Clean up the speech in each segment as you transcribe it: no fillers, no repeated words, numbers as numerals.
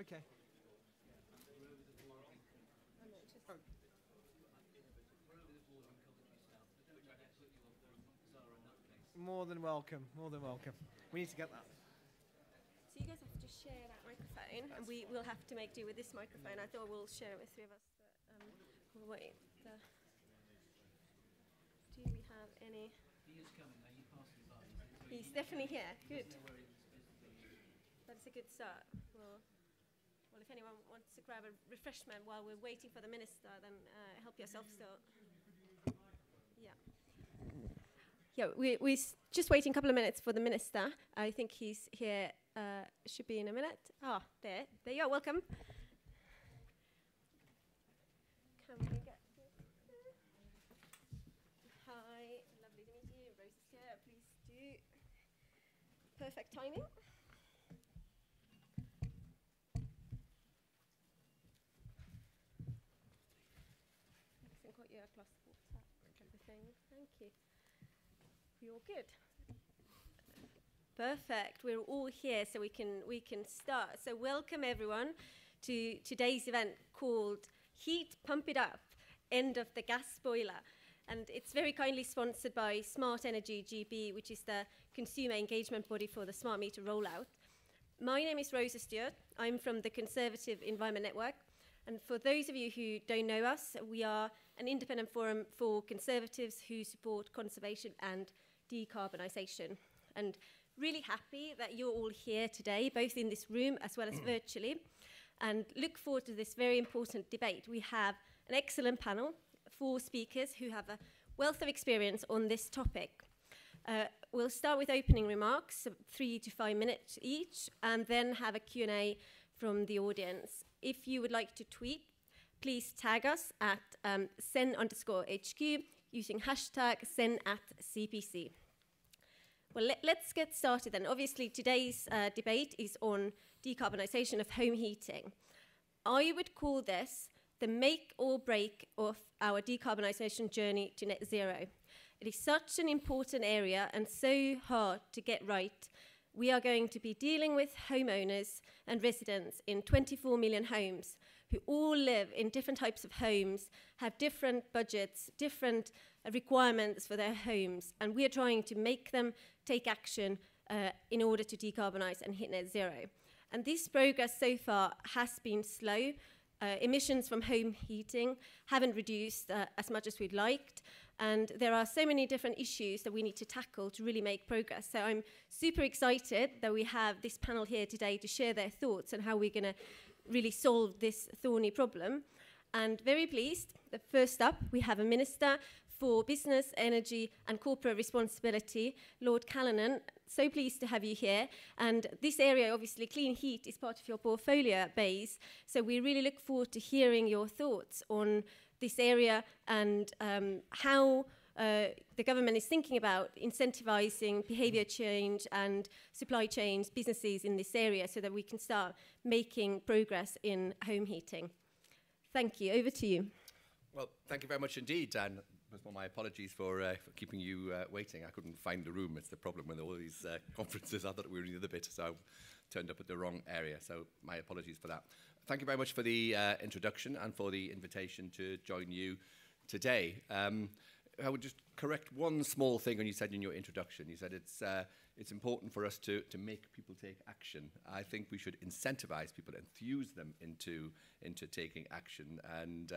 Okay. More than welcome, more than welcome. We need to get that. So you guys have to share that microphone, and we will have to make do with this microphone. I thought we'll share it with three of us. But, we'll wait. Do we have any? He is coming. Are you passing by? He's definitely here. Good. That's a good start. Well, if anyone wants to grab a refreshment while we're waiting for the minister, then help yourself still. Yeah. Yeah, we're just waiting a couple of minutes for the minister. I think he's here, should be in a minute. Ah, there you are, welcome. Can we get Hi, lovely to meet you. Rosa's here, please do. Perfect timing. Got your glass of water, everything. Thank you. You're good. Perfect. We're all here, so we can start. So welcome everyone to today's event called Heat Pump It Up, End of the Gas Boiler. And it's very kindly sponsored by Smart Energy GB, which is the consumer engagement body for the smart meter rollout. My name is Rosa Stewart. I'm from the Conservative Environment Network. And for those of you who don't know us, we are an independent forum for conservatives who support conservation and decarbonisation. And really happy that you're all here today, both in this room as well as virtually, and look forward to this very important debate. We have an excellent panel, 4 speakers who have a wealth of experience on this topic. We'll start with opening remarks, 3 to 5 minutes each, and then have a Q&A from the audience. If you would like to tweet, please tag us at sen_HQ using hashtag sen@CPC. Well, let's get started then. Obviously, today's debate is on decarbonisation of home heating. I would call this the make or break of our decarbonisation journey to net zero. It is such an important area and so hard to get right. We are going to be dealing with homeowners and residents in 24 million homes who all live in different types of homes, have different budgets, different requirements for their homes, and we are trying to make them take action in order to decarbonise and hit net zero. And this progress so far has been slow. Emissions from home heating haven't reduced as much as we'd liked, and there are so many different issues that we need to tackle to really make progress. So I'm super excited that we have this panel here today to share their thoughts on how we're going to really solve this thorny problem. And very pleased that first up we have a Minister for Business, Energy and Corporate Responsibility, Lord Callanan. So pleased to have you here. And this area, obviously, clean heat is part of your portfolio base. So we really look forward to hearing your thoughts on this area and how the government is thinking about incentivising behaviour change and supply chains, businesses in this area so that we can start making progress in home heating. Thank you. Over to you. Well, thank you very much indeed, Dan. First of all, my apologies for keeping you waiting. I couldn't find the room. It's the problem with all these conferences. I thought we were in the other bit, so I turned up at the wrong area. So my apologies for that. Thank you very much for the introduction and for the invitation to join you today. I would just correct one small thing when you said in your introduction. You said it's important for us to make people take action. I think we should incentivize people, enthuse them into taking action, and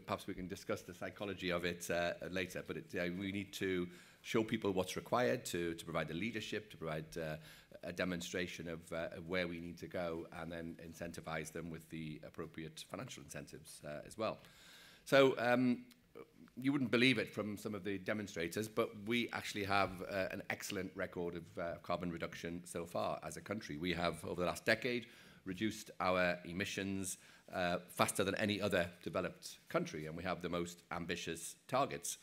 perhaps we can discuss the psychology of it later. But we need to show people what's required to provide the leadership, to provide a demonstration of where we need to go, and then incentivize them with the appropriate financial incentives as well. So you wouldn't believe it from some of the demonstrators, but we actually have an excellent record of carbon reduction so far as a country. We have, over the last decade, reduced our emissions faster than any other developed country, and we have the most ambitious targets.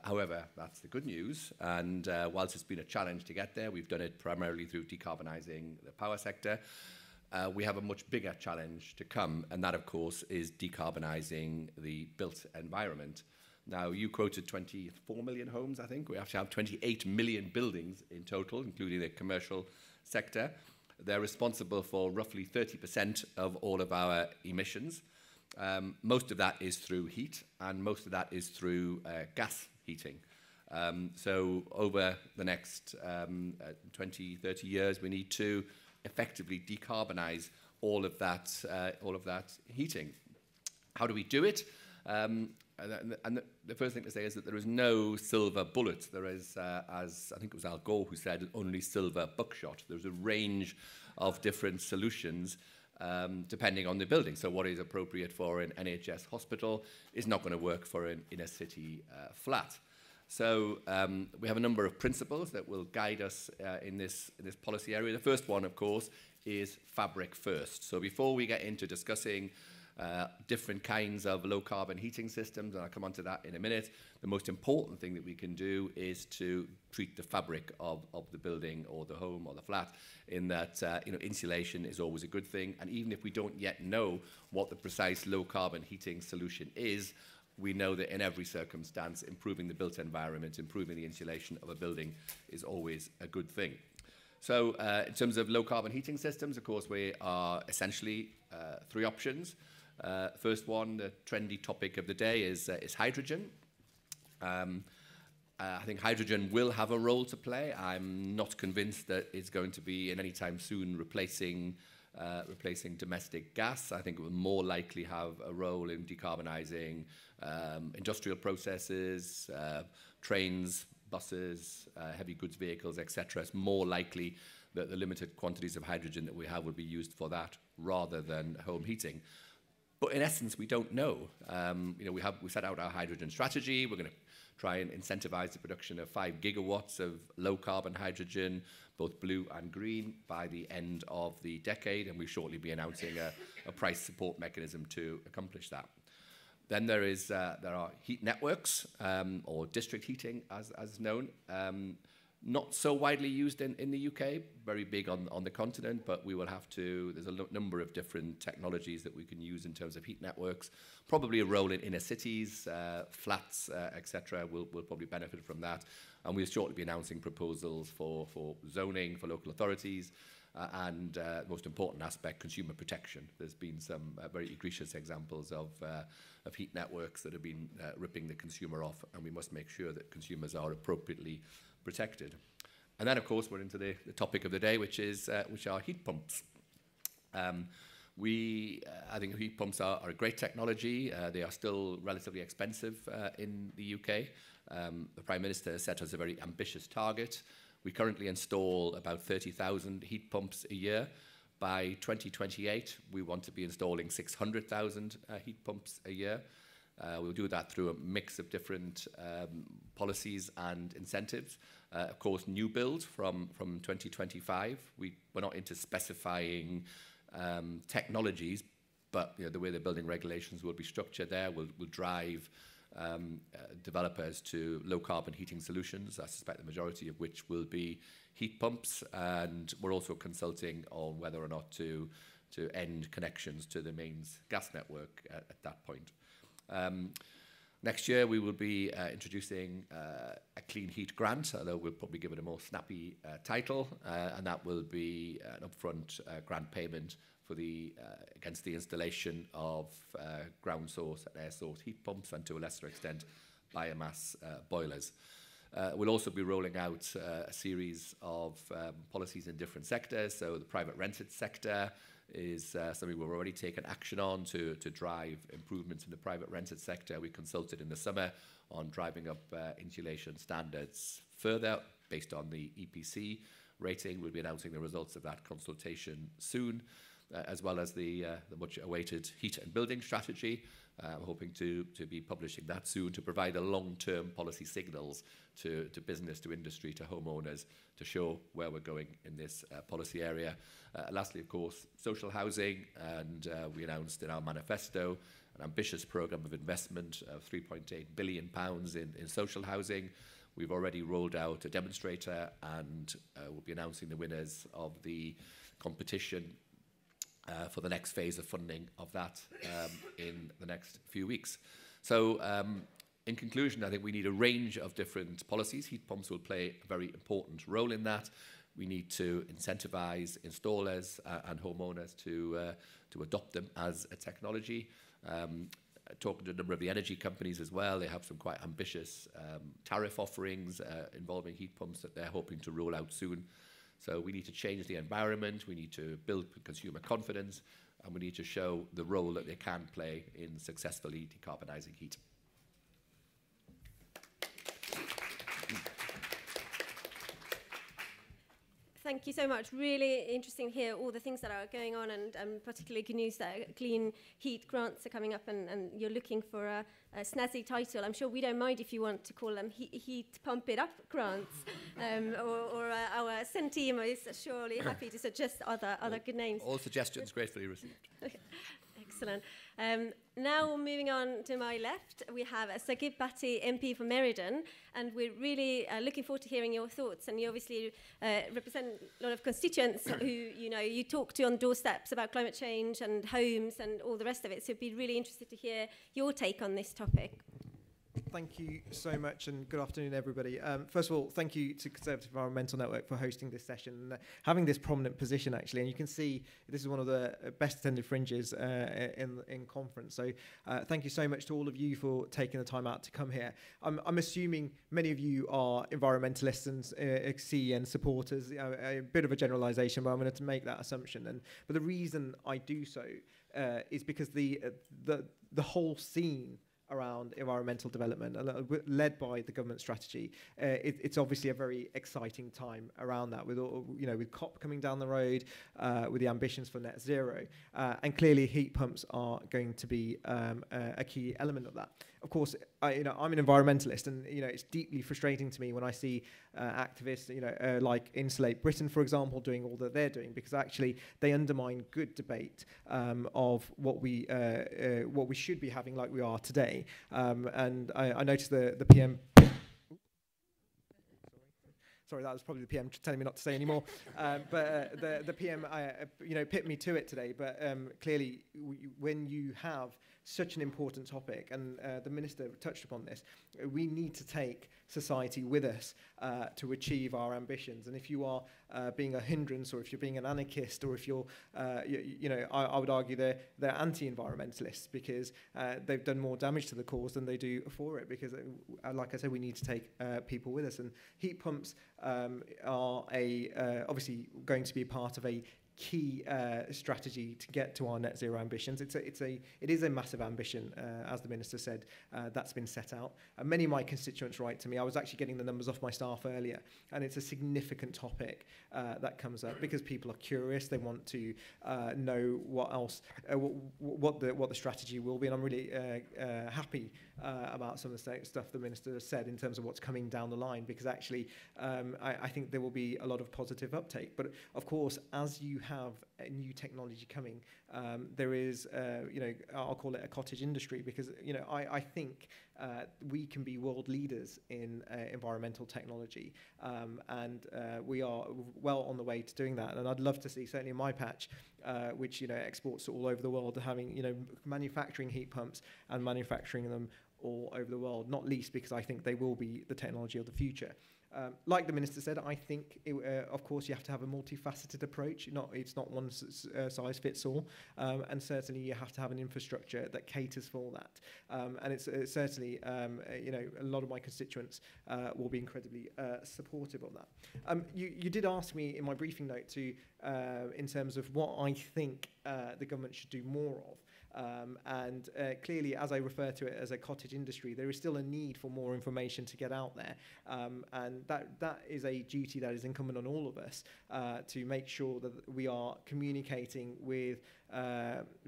However, that's the good news, and whilst it's been a challenge to get there, we've done it primarily through decarbonising the power sector. We have a much bigger challenge to come, and that, of course, is decarbonising the built environment. Now, you quoted 24 million homes, I think. We have to have 28 million buildings in total, including the commercial sector. They're responsible for roughly 30% of all of our emissions. Most of that is through heat, and most of that is through gas heating. So over the next 20, 30 years, we need to effectively decarbonise all of that heating. How do we do it? And the first thing to say is that there is no silver bullet. There is, as I think it was Al Gore who said, only silver buckshot. There's a range of different solutions depending on the building. So what is appropriate for an NHS hospital is not going to work for an inner city flat. So we have a number of principles that will guide us in this policy area. The first one, of course, is fabric first. So before we get into discussing different kinds of low-carbon heating systems, and I'll come on to that in a minute, the most important thing that we can do is to treat the fabric of the building or the home or the flat, in that insulation is always a good thing. And even if we don't yet know what the precise low-carbon heating solution is, we know that in every circumstance, improving the built environment, improving the insulation of a building is always a good thing. So in terms of low-carbon heating systems, of course, we are essentially three options. First one, the trendy topic of the day, is hydrogen. I think hydrogen will have a role to play. I'm not convinced that it's going to be in any time soon replacing domestic gas. I think it will more likely have a role in decarbonising industrial processes, trains, buses, heavy goods vehicles, etc. It's more likely that the limited quantities of hydrogen that we have will be used for that rather than home heating. But in essence, we don't know. We set out our hydrogen strategy. We're going to try and incentivise the production of 5 gigawatts of low-carbon hydrogen, both blue and green, by the end of the decade, and we'll shortly be announcing a price support mechanism to accomplish that. Then there are heat networks, or district heating, as known. Not so widely used in the UK, very big on the continent, but we will have to, there's a number of different technologies that we can use in terms of heat networks. Probably a role in inner cities, flats, etc. will probably benefit from that. And we'll shortly be announcing proposals for zoning, for local authorities, and most important aspect, consumer protection. There's been some very egregious examples of heat networks that have been ripping the consumer off, and we must make sure that consumers are appropriately protected. And then, of course, we're into the topic of the day, which are heat pumps. I think heat pumps are a great technology. They are still relatively expensive in the UK. The Prime Minister has set us a very ambitious target. We currently install about 30,000 heat pumps a year. By 2028, we want to be installing 600,000 heat pumps a year. We'll do that through a mix of different policies and incentives. Of course, new build from 2025. We're not into specifying technologies, but the way the building regulations will be structured there will drive developers to low-carbon heating solutions. I suspect the majority of which will be heat pumps, and we're also consulting on whether or not to end connections to the mains gas network at that point. Next year, we will be introducing a clean heat grant, although we'll probably give it a more snappy title, and that will be an upfront grant payment for against the installation of ground source and air source heat pumps, and to a lesser extent, biomass boilers. We'll also be rolling out a series of policies in different sectors. So the private rented sector is something we've already taken action on to drive improvements in the private rented sector. We consulted in the summer on driving up insulation standards further based on the EPC rating. We'll be announcing the results of that consultation soon, as well as the much awaited heat and building strategy. I'm hoping to be publishing that soon to provide a long-term policy signals to business, to industry, to homeowners, to show where we're going in this policy area. Lastly, of course, social housing, and we announced in our manifesto an ambitious programme of investment of £3.8 billion in social housing. We've already rolled out a demonstrator, and we'll be announcing the winners of the competition for the next phase of funding of that in the next few weeks. So in conclusion, I think we need a range of different policies. Heat pumps will play a very important role in that. We need to incentivise installers and homeowners to adopt them as a technology. Talking to a number of the energy companies as well, they have some quite ambitious tariff offerings involving heat pumps that they're hoping to roll out soon. So we need to change the environment, we need to build consumer confidence, and we need to show the role that they can play in successfully decarbonising heat. Thank you so much. Really interesting to hear all the things that are going on, and particularly good news that clean heat grants are coming up, and you're looking for a snazzy title. I'm sure we don't mind if you want to call them heat pump it up grants, or our SEN team is surely happy to suggest other good names. All suggestions gratefully received. Excellent. Now moving on to my left, we have Saqib Bhatti MP for Meriden, and we're really looking forward to hearing your thoughts. And you obviously represent a lot of constituents who you talk to on doorsteps about climate change and homes and all the rest of it. So I'd be really interested to hear your take on this topic. Thank you so much, and good afternoon, everybody. First of all, thank you to Conservative Environmental Network for hosting this session and having this prominent position, actually. And you can see this is one of the best attended fringes in conference. So thank you so much to all of you for taking the time out to come here. I'm assuming many of you are environmentalists and CEN supporters. A bit of a generalisation, but I'm going to make that assumption. But the reason I do so is because the whole scene around environmental development, led by the government strategy, it's obviously a very exciting time around that. With COP coming down the road, with the ambitions for net zero, and clearly heat pumps are going to be a key element of that. Of course, I'm an environmentalist, and it's deeply frustrating to me when I see activists, like Insulate Britain, for example, doing all that they're doing, because actually they undermine good debate of what we should be having, like we are today. And I noticed the PM. Sorry, that was probably the PM telling me not to say anymore. But the PM, pit me to it today. But clearly, when you have such an important topic, and the Minister touched upon this, we need to take society with us to achieve our ambitions. And if you are being a hindrance, or if you're being an anarchist, or if you're, I would argue they're anti-environmentalists, because they've done more damage to the cause than they do for it. Because, like I said, we need to take people with us. And heat pumps are obviously going to be part of a key strategy to get to our net zero ambitions. It is a massive ambition, as the Minister said, that's been set out. And many of my constituents write to me. I was actually getting the numbers off my staff earlier, and it's a significant topic that comes up, because people are curious. They want to know what else, what the strategy will be. And I'm really happy about some of the stuff the Minister has said in terms of what's coming down the line, because actually I think there will be a lot of positive uptake. But of course, as you have a new technology coming, there is, I'll call it a cottage industry, because I think we can be world leaders in environmental technology, and we are well on the way to doing that. And I'd love to see, certainly in my patch, which exports all over the world, having manufacturing heat pumps and manufacturing them all over the world, not least because I think they will be the technology of the future. Like the Minister said, I think, of course, you have to have a multifaceted approach. It's not one size fits all, and certainly you have to have an infrastructure that caters for that. And it's certainly, a lot of my constituents will be incredibly supportive of that. You did ask me in my briefing note to, in terms of what I think the government should do more of. And clearly, as I refer to it as a cottage industry, there is still a need for more information to get out there, and that is a duty that is incumbent on all of us, to make sure that we are communicating with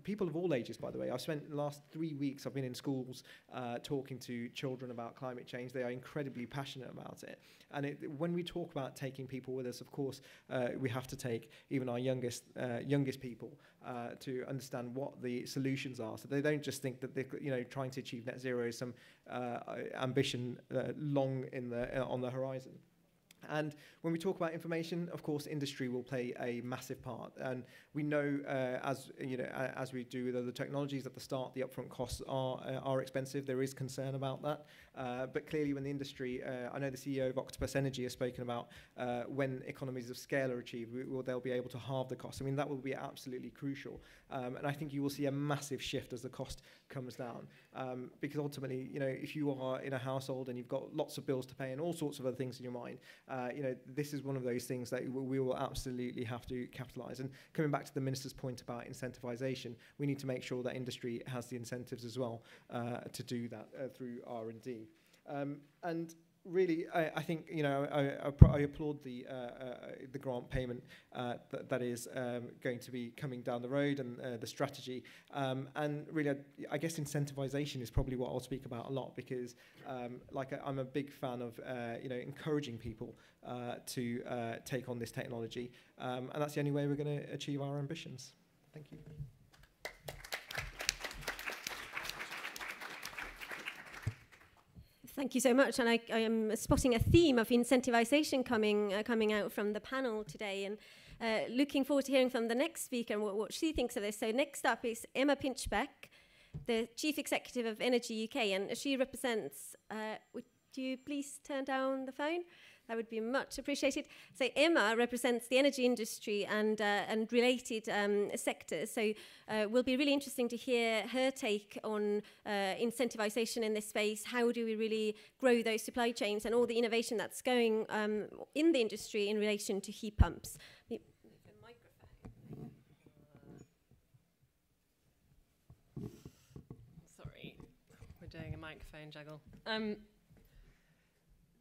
people of all ages. By the way, I've spent the last 3 weeks, I've been in schools talking to children about climate change. They are incredibly passionate about it. And when we talk about taking people with us, of course, we have to take even our youngest people to understand what the solutions are, so they don't just think that they're trying to achieve net zero is some ambition long on the horizon. And when we talk about information, of course, industry will play a massive part. And we know, as we do with other technologies, at the start, the upfront costs are expensive. There is concern about that. But clearly, when the industry, I know the CEO of Octopus Energy has spoken about when economies of scale are achieved, they'll be able to halve the cost. I mean, that will be absolutely crucial. And I think you will see a massive shift as the cost comes down. Because ultimately, if you are in a household and you've got lots of bills to pay and all sorts of other things in your mind, this is one of those things that we will absolutely have to capitalise. And coming back to the Minister's point about incentivisation, we need to make sure that industry has the incentives as well to do that through R&D. And really, I think I applaud the grant payment that is going to be coming down the road, and the strategy. And really, I guess incentivisation is probably what I'll speak about a lot, because I'm a big fan of encouraging people to take on this technology, and that's the only way we're going to achieve our ambitions. Thank you. Thank you so much, and I am spotting a theme of incentivisation coming out from the panel today, and looking forward to hearing from the next speaker and what she thinks of this. So next up is Emma Pinchbeck, the Chief Executive of Energy UK, and she represents, would you please turn down the phone? That would be much appreciated. So Emma represents the energy industry and related sectors. So will be really interesting to hear her take on incentivisation in this space. How do we really grow those supply chains and all the innovation that's going in the industry in relation to heat pumps? Sorry, we're doing a microphone juggle.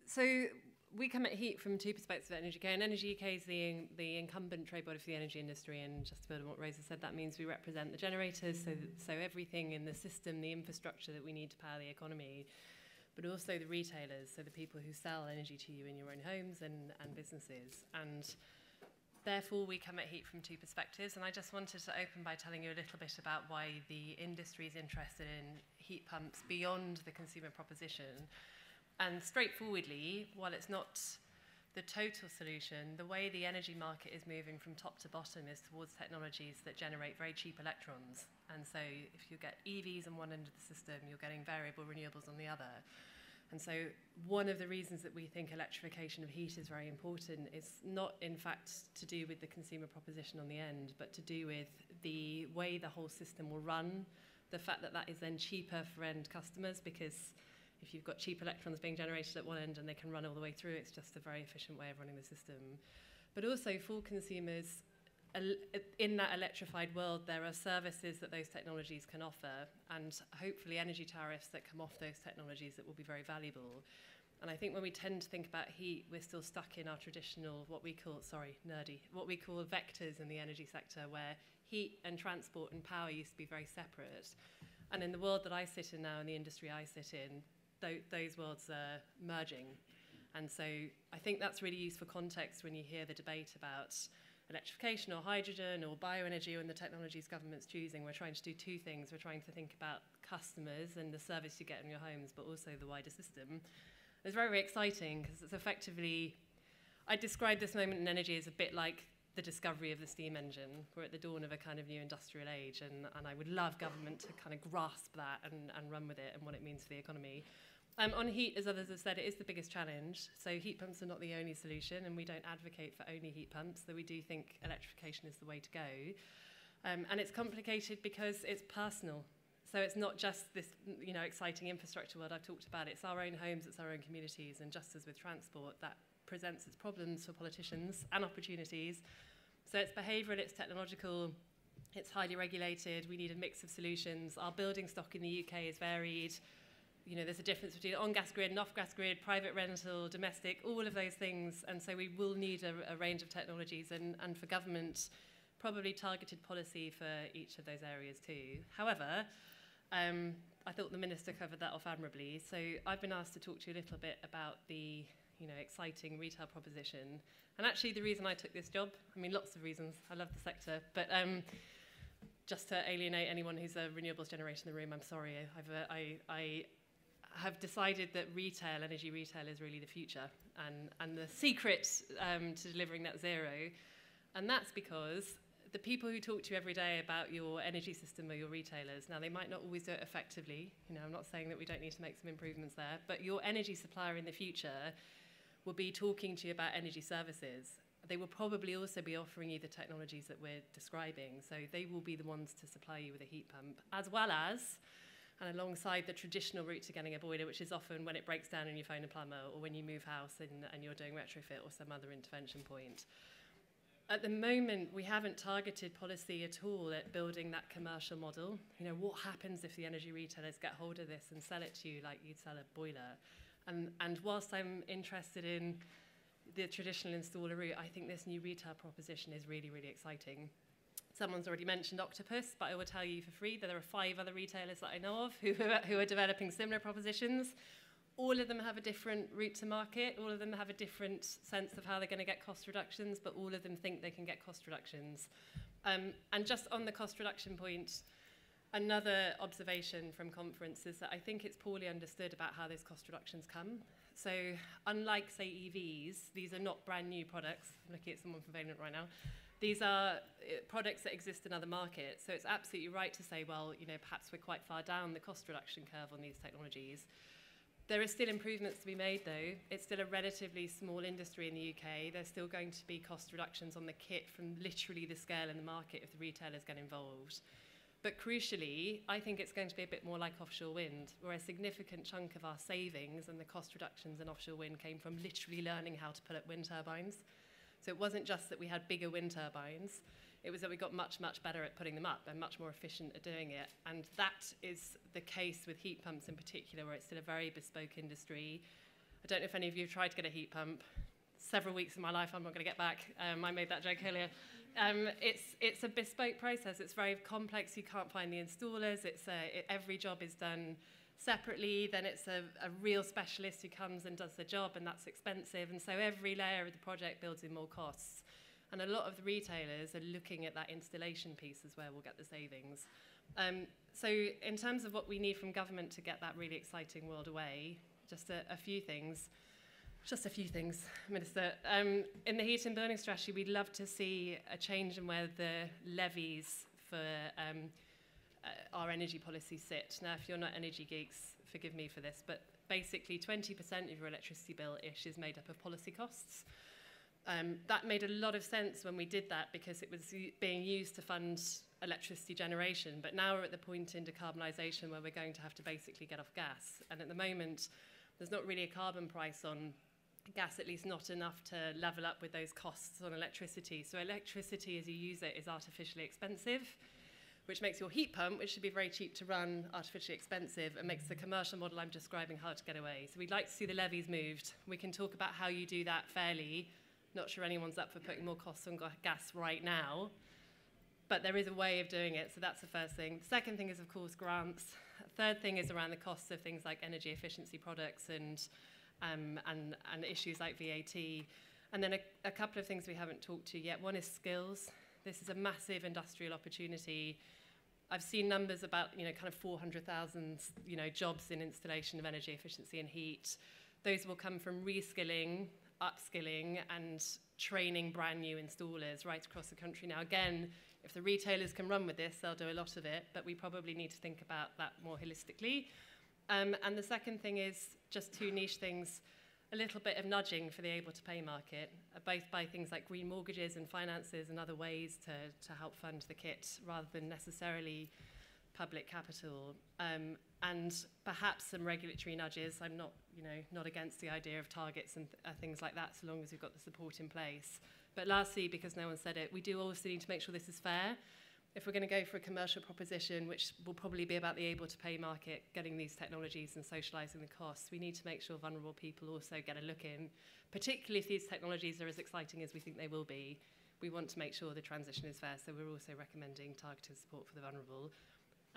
So we come at heat from two perspectives at Energy UK, and Energy UK is the incumbent trade body for the energy industry, and just to build on what Rosa said, that means we represent the generators, so everything in the system, the infrastructure that we need to power the economy, but also the retailers, so the people who sell energy to you in your own homes and businesses. And therefore, we come at heat from two perspectives, and I just wanted to open by telling you a little bit about why the industry is interested in heat pumps beyond the consumer proposition. And straightforwardly, while it's not the total solution, the way the energy market is moving from top to bottom is towards technologies that generate very cheap electrons. And so if you get EVs on one end of the system, you're getting variable renewables on the other. And so one of the reasons that we think electrification of heat is very important is not, in fact, to do with the consumer proposition on the end, but to do with the way the whole system will run, the fact that that is then cheaper for end customers, because if you've got cheap electrons being generated at one end and they can run all the way through, it's just a very efficient way of running the system. But also for consumers, in that electrified world, there are services that those technologies can offer, and hopefully energy tariffs that come off those technologies that will be very valuable. And I think when we tend to think about heat, we're still stuck in our traditional, what we call vectors in the energy sector, where heat and transport and power used to be very separate. And in the world that I sit in now, in the industry I sit in, those worlds are merging. And so I think that's really useful context when you hear the debate about electrification or hydrogen or bioenergy and the technologies government's choosing. We're trying to do two things. We're trying to think about customers and the service you get in your homes, but also the wider system. It's very, very exciting because it's effectively, I describe this moment in energy as a bit like the discovery of the steam engine. We're at the dawn of a kind of new industrial age, and I would love government to kind of grasp that and run with it and what it means for the economy. On heat, as others have said, it is the biggest challenge. So heat pumps are not the only solution, and we don't advocate for only heat pumps, though we do think electrification is the way to go. And it's complicated because it's personal. So it's not just this, exciting infrastructure world I've talked about. It's our own homes, it's our own communities, and just as with transport, that presents its problems for politicians and opportunities. So it's behavioural, it's technological, it's highly regulated. We need a mix of solutions. Our building stock in the UK is varied. There's a difference between on-gas grid and off-gas grid, private rental, domestic, all of those things. And so we will need a range of technologies and for government, probably targeted policy for each of those areas too. However, I thought the Minister covered that off admirably. So I've been asked to talk to you a little bit about the exciting retail proposition. And actually the reason I took this job, lots of reasons, I love the sector, but just to alienate anyone who's a renewables generator in the room, I'm sorry. I have decided that energy retail is really the future and the secret to delivering net zero. And that's because the people who talk to you every day about your energy system are your retailers. Now, they might not always do it effectively. You know, I'm not saying that we don't need to make some improvements there, but your energy supplier in the future will be talking to you about energy services. They will probably also be offering you the technologies that we're describing. So they will be the ones to supply you with a heat pump, as well as, and alongside the traditional route to getting a boiler, which is often when it breaks down and you phone a plumber, or when you move house and you're doing retrofit or some other intervention point. At the moment, we haven't targeted policy at all at building that commercial model. You know, what happens if the energy retailers get hold of this and sell it to you like you'd sell a boiler? And whilst I'm interested in the traditional installer route, I think this new retail proposition is really, really exciting. Someone's already mentioned Octopus, but I will tell you for free that there are 5 other retailers that I know of who are developing similar propositions. All of them have a different route to market. All of them have a different sense of how they're going to get cost reductions, but all of them think they can get cost reductions. And just on the cost reduction point, another observation from conference is that I think it's poorly understood about how those cost reductions come. So unlike, say, EVs, these are not brand new products. I'm looking at someone from Valent right now. These are products that exist in other markets. So it's absolutely right to say, well, you know, perhaps we're quite far down the cost reduction curve on these technologies. There are still improvements to be made, though. It's still a relatively small industry in the UK. There's still going to be cost reductions on the kit from literally the scale in the market if the retailers get involved. But crucially, I think it's going to be a bit more like offshore wind, where a significant chunk of our savings and the cost reductions in offshore wind came from literally learning how to put up wind turbines. So it wasn't just that we had bigger wind turbines, it was that we got much, much better at putting them up and much more efficient at doing it. And that is the case with heat pumps in particular, where it's still a very bespoke industry. I don't know if any of you have tried to get a heat pump. Several weeks of my life I'm not going to get back. I made that joke earlier. It's a bespoke process. It's very complex. You can't find the installers. Every job is done separately. Then it's a real specialist who comes and does the job, and that's expensive. And so every layer of the project builds in more costs. And a lot of the retailers are looking at that installation piece as where we'll get the savings. So in terms of what we need from government to get that really exciting world away, just a few things. Just a few things, Minister. In the heat and building strategy, we'd love to see a change in where the levies for our energy policy sit. Now, if you're not energy geeks, forgive me for this, but basically 20% of your electricity bill-ish is made up of policy costs. That made a lot of sense when we did that because it was being used to fund electricity generation. But now we're at the point in decarbonisation where we're going to have to basically get off gas. And at the moment, there's not really a carbon price on gas, at least not enough to level up with those costs on electricity. So electricity as you use it is artificially expensive, which makes your heat pump, which should be very cheap to run, artificially expensive, and makes the commercial model I'm describing hard to get away. So we'd like to see the levies moved. We can talk about how you do that fairly. Not sure anyone's up for putting more costs on gas right now, but there is a way of doing it, so that's the first thing. The second thing is, of course, grants. Third thing is around the costs of things like energy efficiency products and issues like VAT. And then a couple of things we haven't talked to yet. One is skills. This is a massive industrial opportunity. I've seen numbers about, kind of 400,000, jobs in installation of energy efficiency and heat. Those will come from reskilling, upskilling, and training brand new installers right across the country. Now, again, if the retailers can run with this, they'll do a lot of it, but we probably need to think about that more holistically. And the second thing is just two niche things, a little bit of nudging for the able-to-pay market, both by things like green mortgages and finances and other ways to help fund the kit rather than necessarily public capital. And perhaps some regulatory nudges. I'm not against the idea of targets and things like that, so long as we've got the support in place. But lastly, because no one said it, we do also need to make sure this is fair. If we're going to go for a commercial proposition, which will probably be about the able-to-pay market, getting these technologies and socialising the costs, we need to make sure vulnerable people also get a look in, particularly if these technologies are as exciting as we think they will be. We want to make sure the transition is fair, so we're also recommending targeted support for the vulnerable.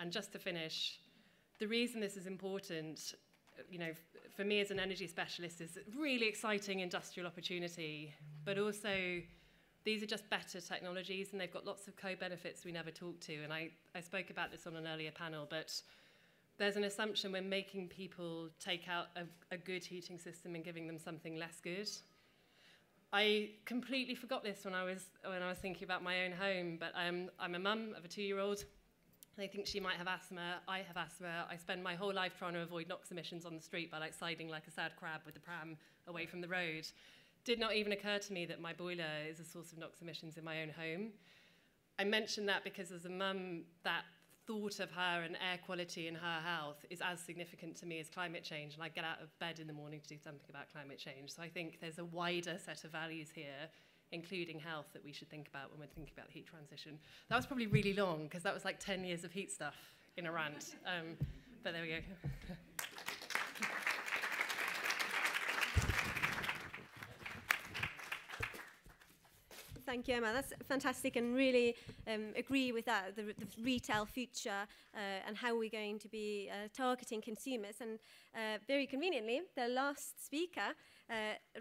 And just to finish, the reason this is important, for me as an energy specialist, is a really exciting industrial opportunity, but also these are just better technologies and they've got lots of co-benefits we never talked to. And I spoke about this on an earlier panel, but there's an assumption we're making people take out a good heating system and giving them something less good. I completely forgot this when I was thinking about my own home, but I'm a mum of a 2-year-old. I think she might have asthma. I have asthma. I spend my whole life trying to avoid NOx emissions on the street by siding like a sad crab with the pram away from the road. Did not even occur to me that my boiler is a source of NOx emissions in my own home. I mention that because as a mum, that thought of her and air quality in her health is as significant to me as climate change, and I get out of bed in the morning to do something about climate change. So I think there's a wider set of values here, including health, that we should think about when we're thinking about the heat transition. That was probably really long, because that was like 10 years of heat stuff in a rant. But there we go. Thank you, Emma. That's fantastic, and really agree with that, the retail future and how we're going to be targeting consumers. And very conveniently, the last speaker,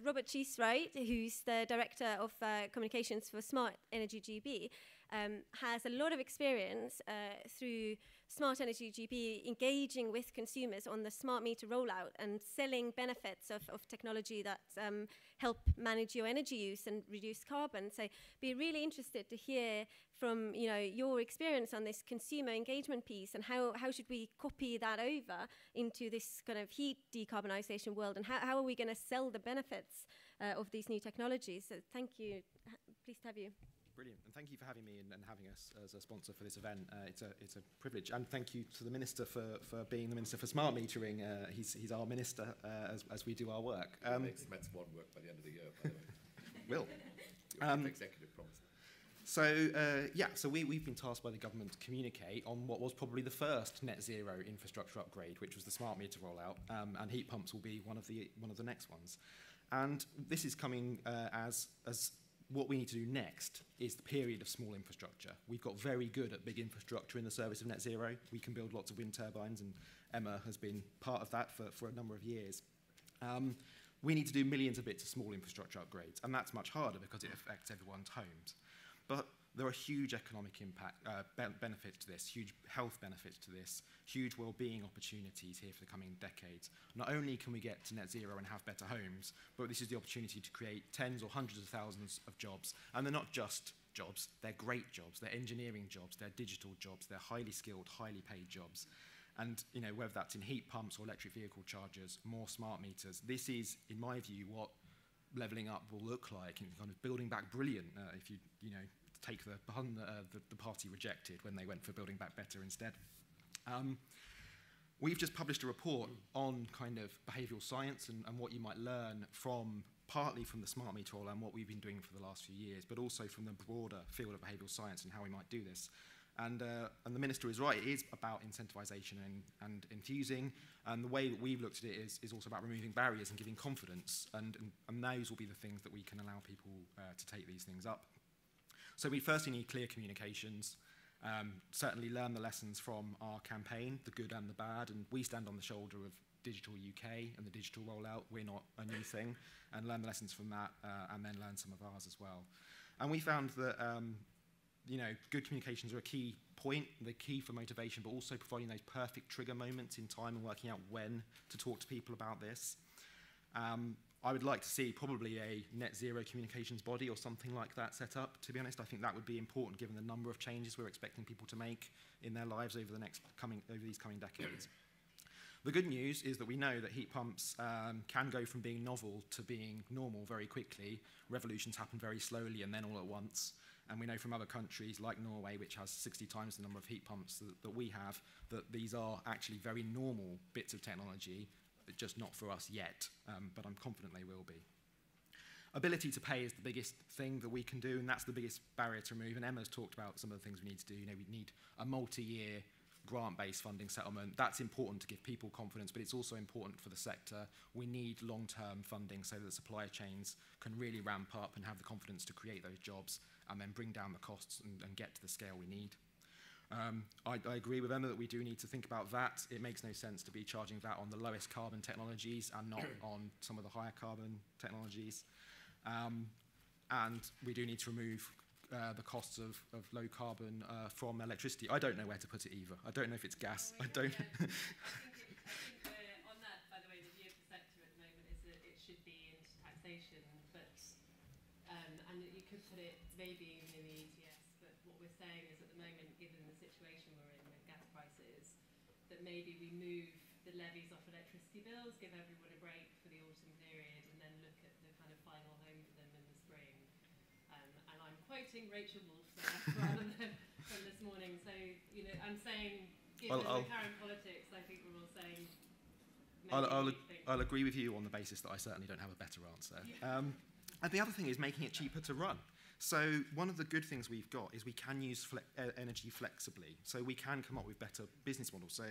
Robert Cheesewright, who's the Director of Communications for Smart Energy GB, has a lot of experience through Smart Energy GB engaging with consumers on the smart meter rollout and selling benefits of technology that help manage your energy use and reduce carbon. So be really interested to hear from your experience on this consumer engagement piece, and how should we copy that over into this kind of heat decarbonisation world, and how are we going to sell the benefits of these new technologies. So thank you. Pleased to have you. Brilliant, and thank you for having me and having us as a sponsor for this event. It's a privilege, and thank you to the Minister for being the Minister for Smart Metering. He's our Minister as we do our work. Makes Met's one work by the end of the year, by the way. Will. Executive promise. So we've been tasked by the government to communicate on what was probably the first net zero infrastructure upgrade, which was the smart meter rollout, and heat pumps will be one of the next ones. And this is coming as what we need to do next is the period of small infrastructure. We've got very good at big infrastructure in the service of net zero. We can build lots of wind turbines, and Emma has been part of that for a number of years. We need to do millions of bits of small infrastructure upgrades, and that's much harder because it affects everyone's homes. But there are huge economic benefits to this, huge health benefits to this, huge well-being opportunities here for the coming decades. Not only can we get to net zero and have better homes, but this is the opportunity to create tens or hundreds of thousands of jobs. And they're not just jobs, they're great jobs, they're engineering jobs, they're digital jobs, they're highly skilled, highly paid jobs. And whether that's in heat pumps or electric vehicle chargers, more smart meters, this is, in my view, what levelling up will look like, and kind of building back brilliant if you take the party rejected when they went for building back better instead. We've just published a report on kind of behavioural science and what you might learn partly from the smart meter roll and what we've been doing for the last few years, but also from the broader field of behavioural science and how we might do this. And the Minister is right, it is about incentivisation and infusing, and the way that we've looked at it is also about removing barriers and giving confidence, and those will be the things that we can allow people to take these things up. So we firstly need clear communications, certainly learn the lessons from our campaign, the good and the bad, and we stand on the shoulder of Digital UK and the digital rollout. We're not a new thing, and learn the lessons from that, and then learn some of ours as well. And we found that good communications are a key point, the key for motivation, but also providing those perfect trigger moments in time and working out when to talk to people about this. I would like to see probably a net zero communications body or something like that set up, to be honest. I think that would be important given the number of changes we're expecting people to make in their lives over these coming decades. The good news is that we know that heat pumps can go from being novel to being normal very quickly. Revolutions happen very slowly and then all at once. And we know from other countries like Norway, which has 60 times the number of heat pumps that we have, that these are actually very normal bits of technology, just not for us yet, but I'm confident they will be. Ability to pay is the biggest thing that we can do, and that's the biggest barrier to remove. And Emma's talked about some of the things we need to do. We need a multi-year grant-based funding settlement. That's important to give people confidence, but it's also important for the sector. We need long-term funding so that the supply chains can really ramp up and have the confidence to create those jobs and then bring down the costs and get to the scale we need. I agree with Emma that we do need to think about VAT. It makes no sense to be charging VAT on the lowest carbon technologies and not on some of the higher carbon technologies. And we do need to remove the costs of low carbon from electricity. I don't know where to put it either. I don't know if it's gas. I don't. On that, by the way, the view of the sector at the moment is that it should be into taxation, but and that you could put it maybe even in the ETS. But what we're saying is at the moment, given the situation we're in with gas prices, that maybe we move the levies off electricity bills, give everyone a break for the autumn period, and then look at the kind of final home for them in the spring. And I'm quoting Rachel Wolf there rather than from this morning. So, you know, I'm saying, given the current politics, I think we're all saying. I'll agree with you on the basis that I certainly don't have a better answer. And the other thing is making it cheaper to run. So one of the good things we've got is we can use energy flexibly. So we can come up with better business models. So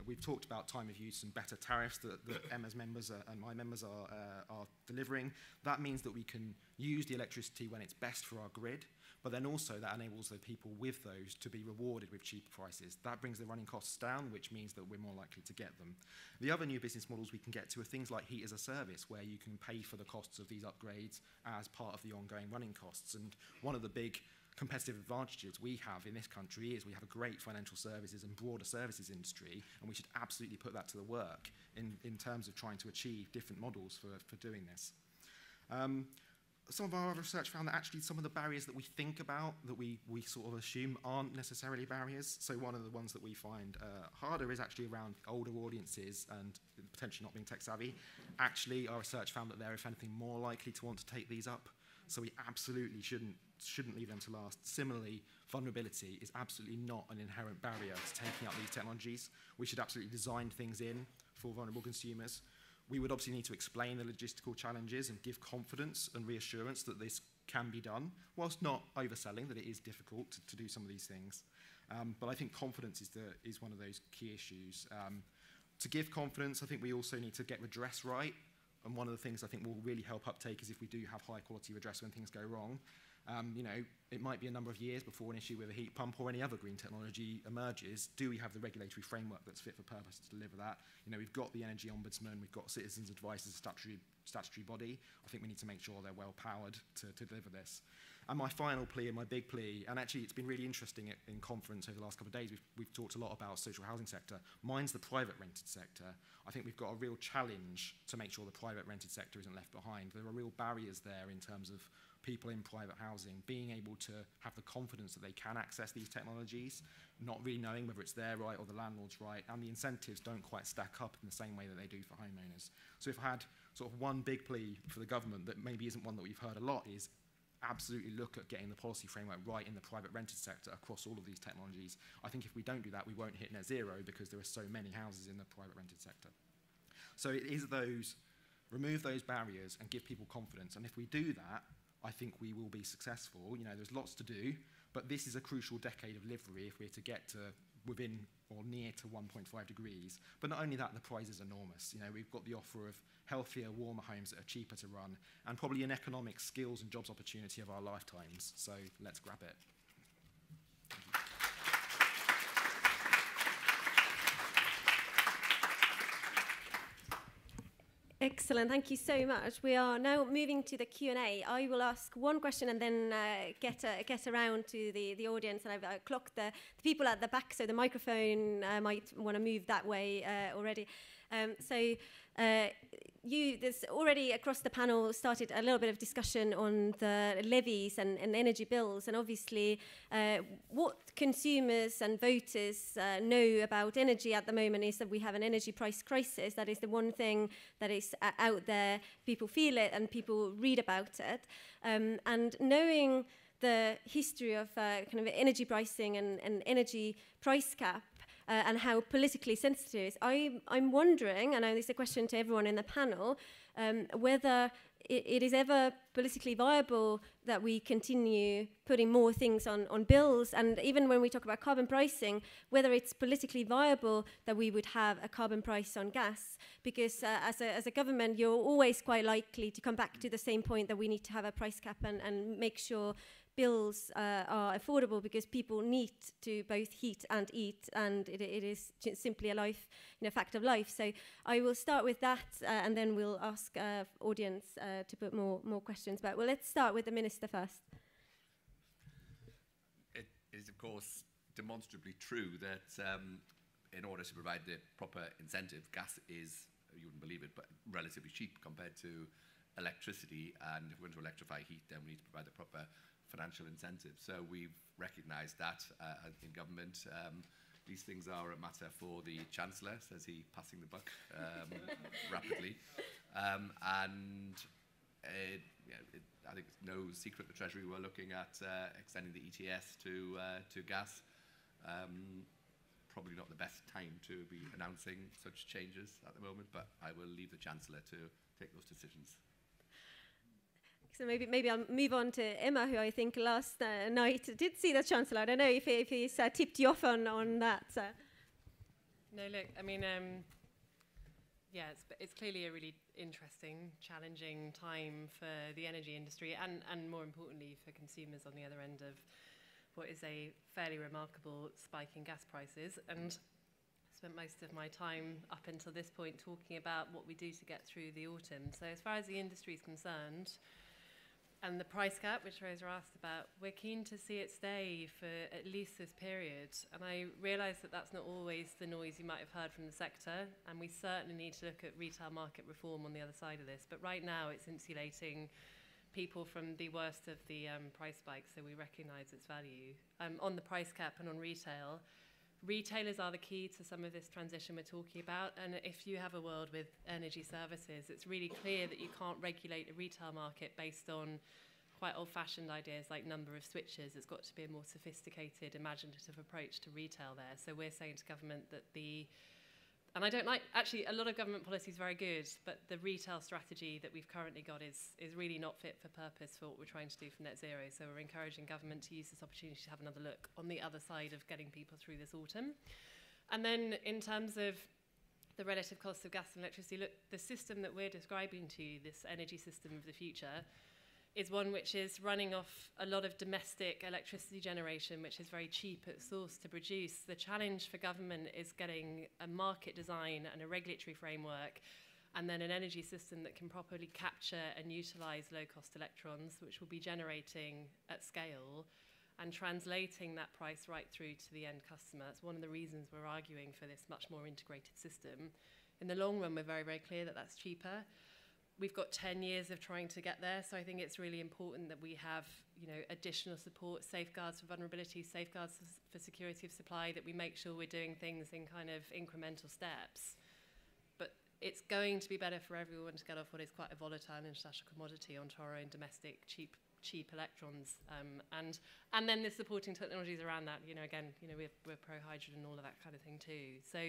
we've talked about time of use and better tariffs that Emma's members and my members are delivering. That means that we can use the electricity when it's best for our grid, but then also that enables the people with those to be rewarded with cheaper prices. That brings the running costs down, which means that we're more likely to get them. The other new business models we can get to are things like heat as a service, where you can pay for the costs of these upgrades as part of the ongoing running costs. And one of the big competitive advantages we have in this country is we have a great financial services and broader services industry, and we should absolutely put that to the work in terms of trying to achieve different models for doing this. Some of our research found that actually some of the barriers that we think about, that we sort of assume aren't necessarily barriers. So one of the ones that we find harder is actually around older audiences and potentially not being tech savvy. Actually, our research found that they're, if anything, more likely to want to take these up. So we absolutely shouldn't leave them to last. Similarly, vulnerability is absolutely not an inherent barrier to taking up these technologies. We should absolutely design things in for vulnerable consumers. We would obviously need to explain the logistical challenges and give confidence and reassurance that this can be done, whilst not overselling that it is difficult to do some of these things. But I think confidence is one of those key issues. To give confidence, I think we also need to get redress right. And one of the things I think will really help uptake is if we do have high quality redress when things go wrong. You know, it might be a number of years before an issue with a heat pump or any other green technology emerges. Do we have the regulatory framework that's fit for purpose to deliver that? You know, we've got the Energy Ombudsman, we've got Citizens Advice as a statutory body. I think we need to make sure they're well powered to deliver this. And my final plea and my big plea, and actually it's been really interesting in conference over the last couple of days, we've talked a lot about social housing sector. Mine's the private rented sector. I think we've got a real challenge to make sure the private rented sector isn't left behind. There are real barriers there in terms of people in private housing being able to have the confidence that they can access these technologies, not really knowing whether it's their right or the landlord's right, and the incentives don't quite stack up in the same way that they do for homeowners. So if I had sort of one big plea for the government that maybe isn't one that we've heard a lot is absolutely look at getting the policy framework right in the private rented sector across all of these technologies. I think if we don't do that, we won't hit net zero because there are so many houses in the private rented sector. So it is remove those barriers and give people confidence. And if we do that, I think we will be successful. You know, there's lots to do, but this is a crucial decade of delivery if we're to get to within or near to 1.5 degrees. But not only that, the prize is enormous. You know, we've got the offer of healthier, warmer homes that are cheaper to run, and probably an economic skills and jobs opportunity of our lifetimes. So let's grab it. Excellent, thank you so much. We are now moving to the Q&A. I will ask one question and then get around to the audience. And I've clocked the people at the back, so the microphone might want to move that way already. There's already across the panel started a little bit of discussion on the levies and energy bills, and obviously what consumers and voters know about energy at the moment is that we have an energy price crisis. That is the one thing that is out there. People feel it and people read about it. And knowing the history of kind of energy pricing and energy price cap, and how politically sensitive it is. I'm wondering, and this is a question to everyone in the panel, whether it is ever politically viable that we continue putting more things on bills, and even when we talk about carbon pricing, whether it's politically viable that we would have a carbon price on gas, because as a government, you're always quite likely to come back to the same point that we need to have a price cap and make sure bills are affordable, because people need to both heat and eat, and it is simply a fact of life. So I will start with that, and then we'll ask audience to put more questions. But let's start with the Minister first. is, of course, demonstrably true that in order to provide the proper incentive, gas is, you wouldn't believe it, but relatively cheap compared to electricity. And if we're going to electrify heat, then we need to provide the proper financial incentive. So we've recognised that in government. These things are a matter for the Chancellor, says he, passing the buck rapidly. I think it's no secret the Treasury were looking at extending the ETS to gas. Probably not the best time to be announcing such changes at the moment, but I will leave the Chancellor to take those decisions. So maybe I'll move on to Emma, who I think last night did see the Chancellor. I don't know if he's tipped you off on that. No, look, I mean, yeah, it's clearly a really interesting, challenging time for the energy industry and more importantly for consumers on the other end of what is a fairly remarkable spike in gas prices. And I spent most of my time up until this point talking about what we do to get through the autumn. So as far as the industry is concerned, and the price cap, which Rosa asked about, we're keen to see it stay for at least this period. And I realise that that's not always the noise you might have heard from the sector, and we certainly need to look at retail market reform on the other side of this. But right now, it's insulating people from the worst of the price spikes, so we recognise its value. On the price cap and on retail, retailers are the key to some of this transition we're talking about, and if you have a world with energy services, it's really clear that you can't regulate a retail market based on quite old-fashioned ideas like number of switches. It's got to be a more sophisticated, imaginative approach to retail there. So we're saying to government that and I don't like, actually, a lot of government policy is very good, but the retail strategy that we've currently got is really not fit for purpose for what we're trying to do for net zero. So we're encouraging government to use this opportunity to have another look on the other side of getting people through this autumn. And then in terms of the relative costs of gas and electricity, look, the system that we're describing to you, this energy system of the future, is one which is running off a lot of domestic electricity generation, which is very cheap at source to produce. The challenge for government is getting a market design and a regulatory framework, and then an energy system that can properly capture and utilise low-cost electrons, which will be generating at scale, and translating that price right through to the end customer. It's one of the reasons we're arguing for this much more integrated system. In the long run, we're very, very clear that that's cheaper. We've got 10 years of trying to get there, so I think it's really important that we have, additional support, safeguards for vulnerability, safeguards for security of supply, that we make sure we're doing things in kind of incremental steps. But it's going to be better for everyone to get off what is quite a volatile international commodity onto our own domestic cheap electrons, and then the supporting technologies around that. We're pro-hydrogen and all of that kind of thing too. So,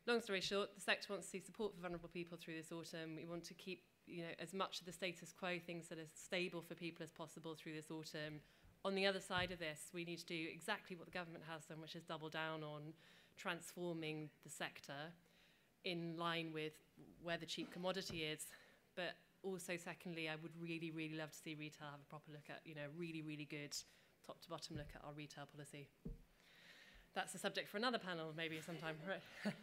long story short, the sector wants to see support for vulnerable people through this autumn. We want to keep, as much of the status quo, things that are stable for people as possible through this autumn. On the other side of this, we need to do exactly what the government has done, which is double down on transforming the sector in line with where the cheap commodity is. But also, secondly, I would really, really love to see retail have a proper look at, really, really good top to bottom look at our retail policy. That's a subject for another panel, maybe sometime. Right.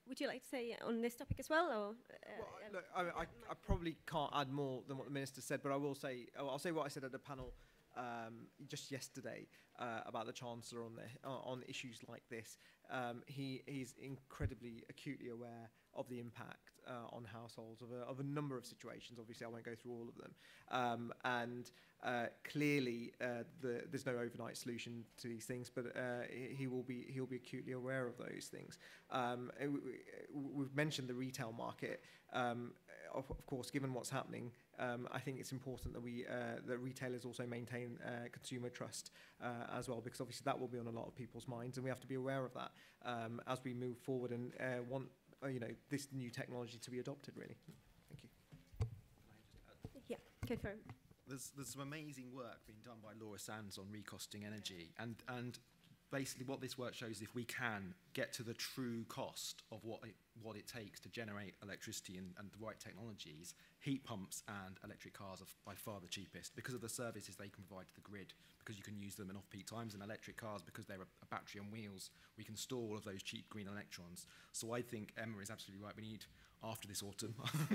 Would you like to say on this topic as well? Or, look, I probably can't add more than what the Minister said, but I'll say what I said at the panel just yesterday about the Chancellor on issues like this. He's incredibly acutely aware of the impact on households of a number of situations. Obviously, I won't go through all of them. And clearly, there's no overnight solution to these things, but he'll be acutely aware of those things. We've mentioned the retail market. Of course, given what's happening, I think it's important that that retailers also maintain consumer trust as well, because obviously that will be on a lot of people's minds, and we have to be aware of that as we move forward and want this new technology to be adopted. Really, thank you. Yeah, go for it. There's some amazing work being done by Laura Sands on recosting energy, and basically what this work shows, if we can get to the true cost of what it takes to generate electricity and the right technologies, heat pumps and electric cars are by far the cheapest because of the services they can provide to the grid, because you can use them in off-peak times, and electric cars, because they're a battery on wheels, we can store all of those cheap green electrons. So I think Emma is absolutely right. We need after this autumn,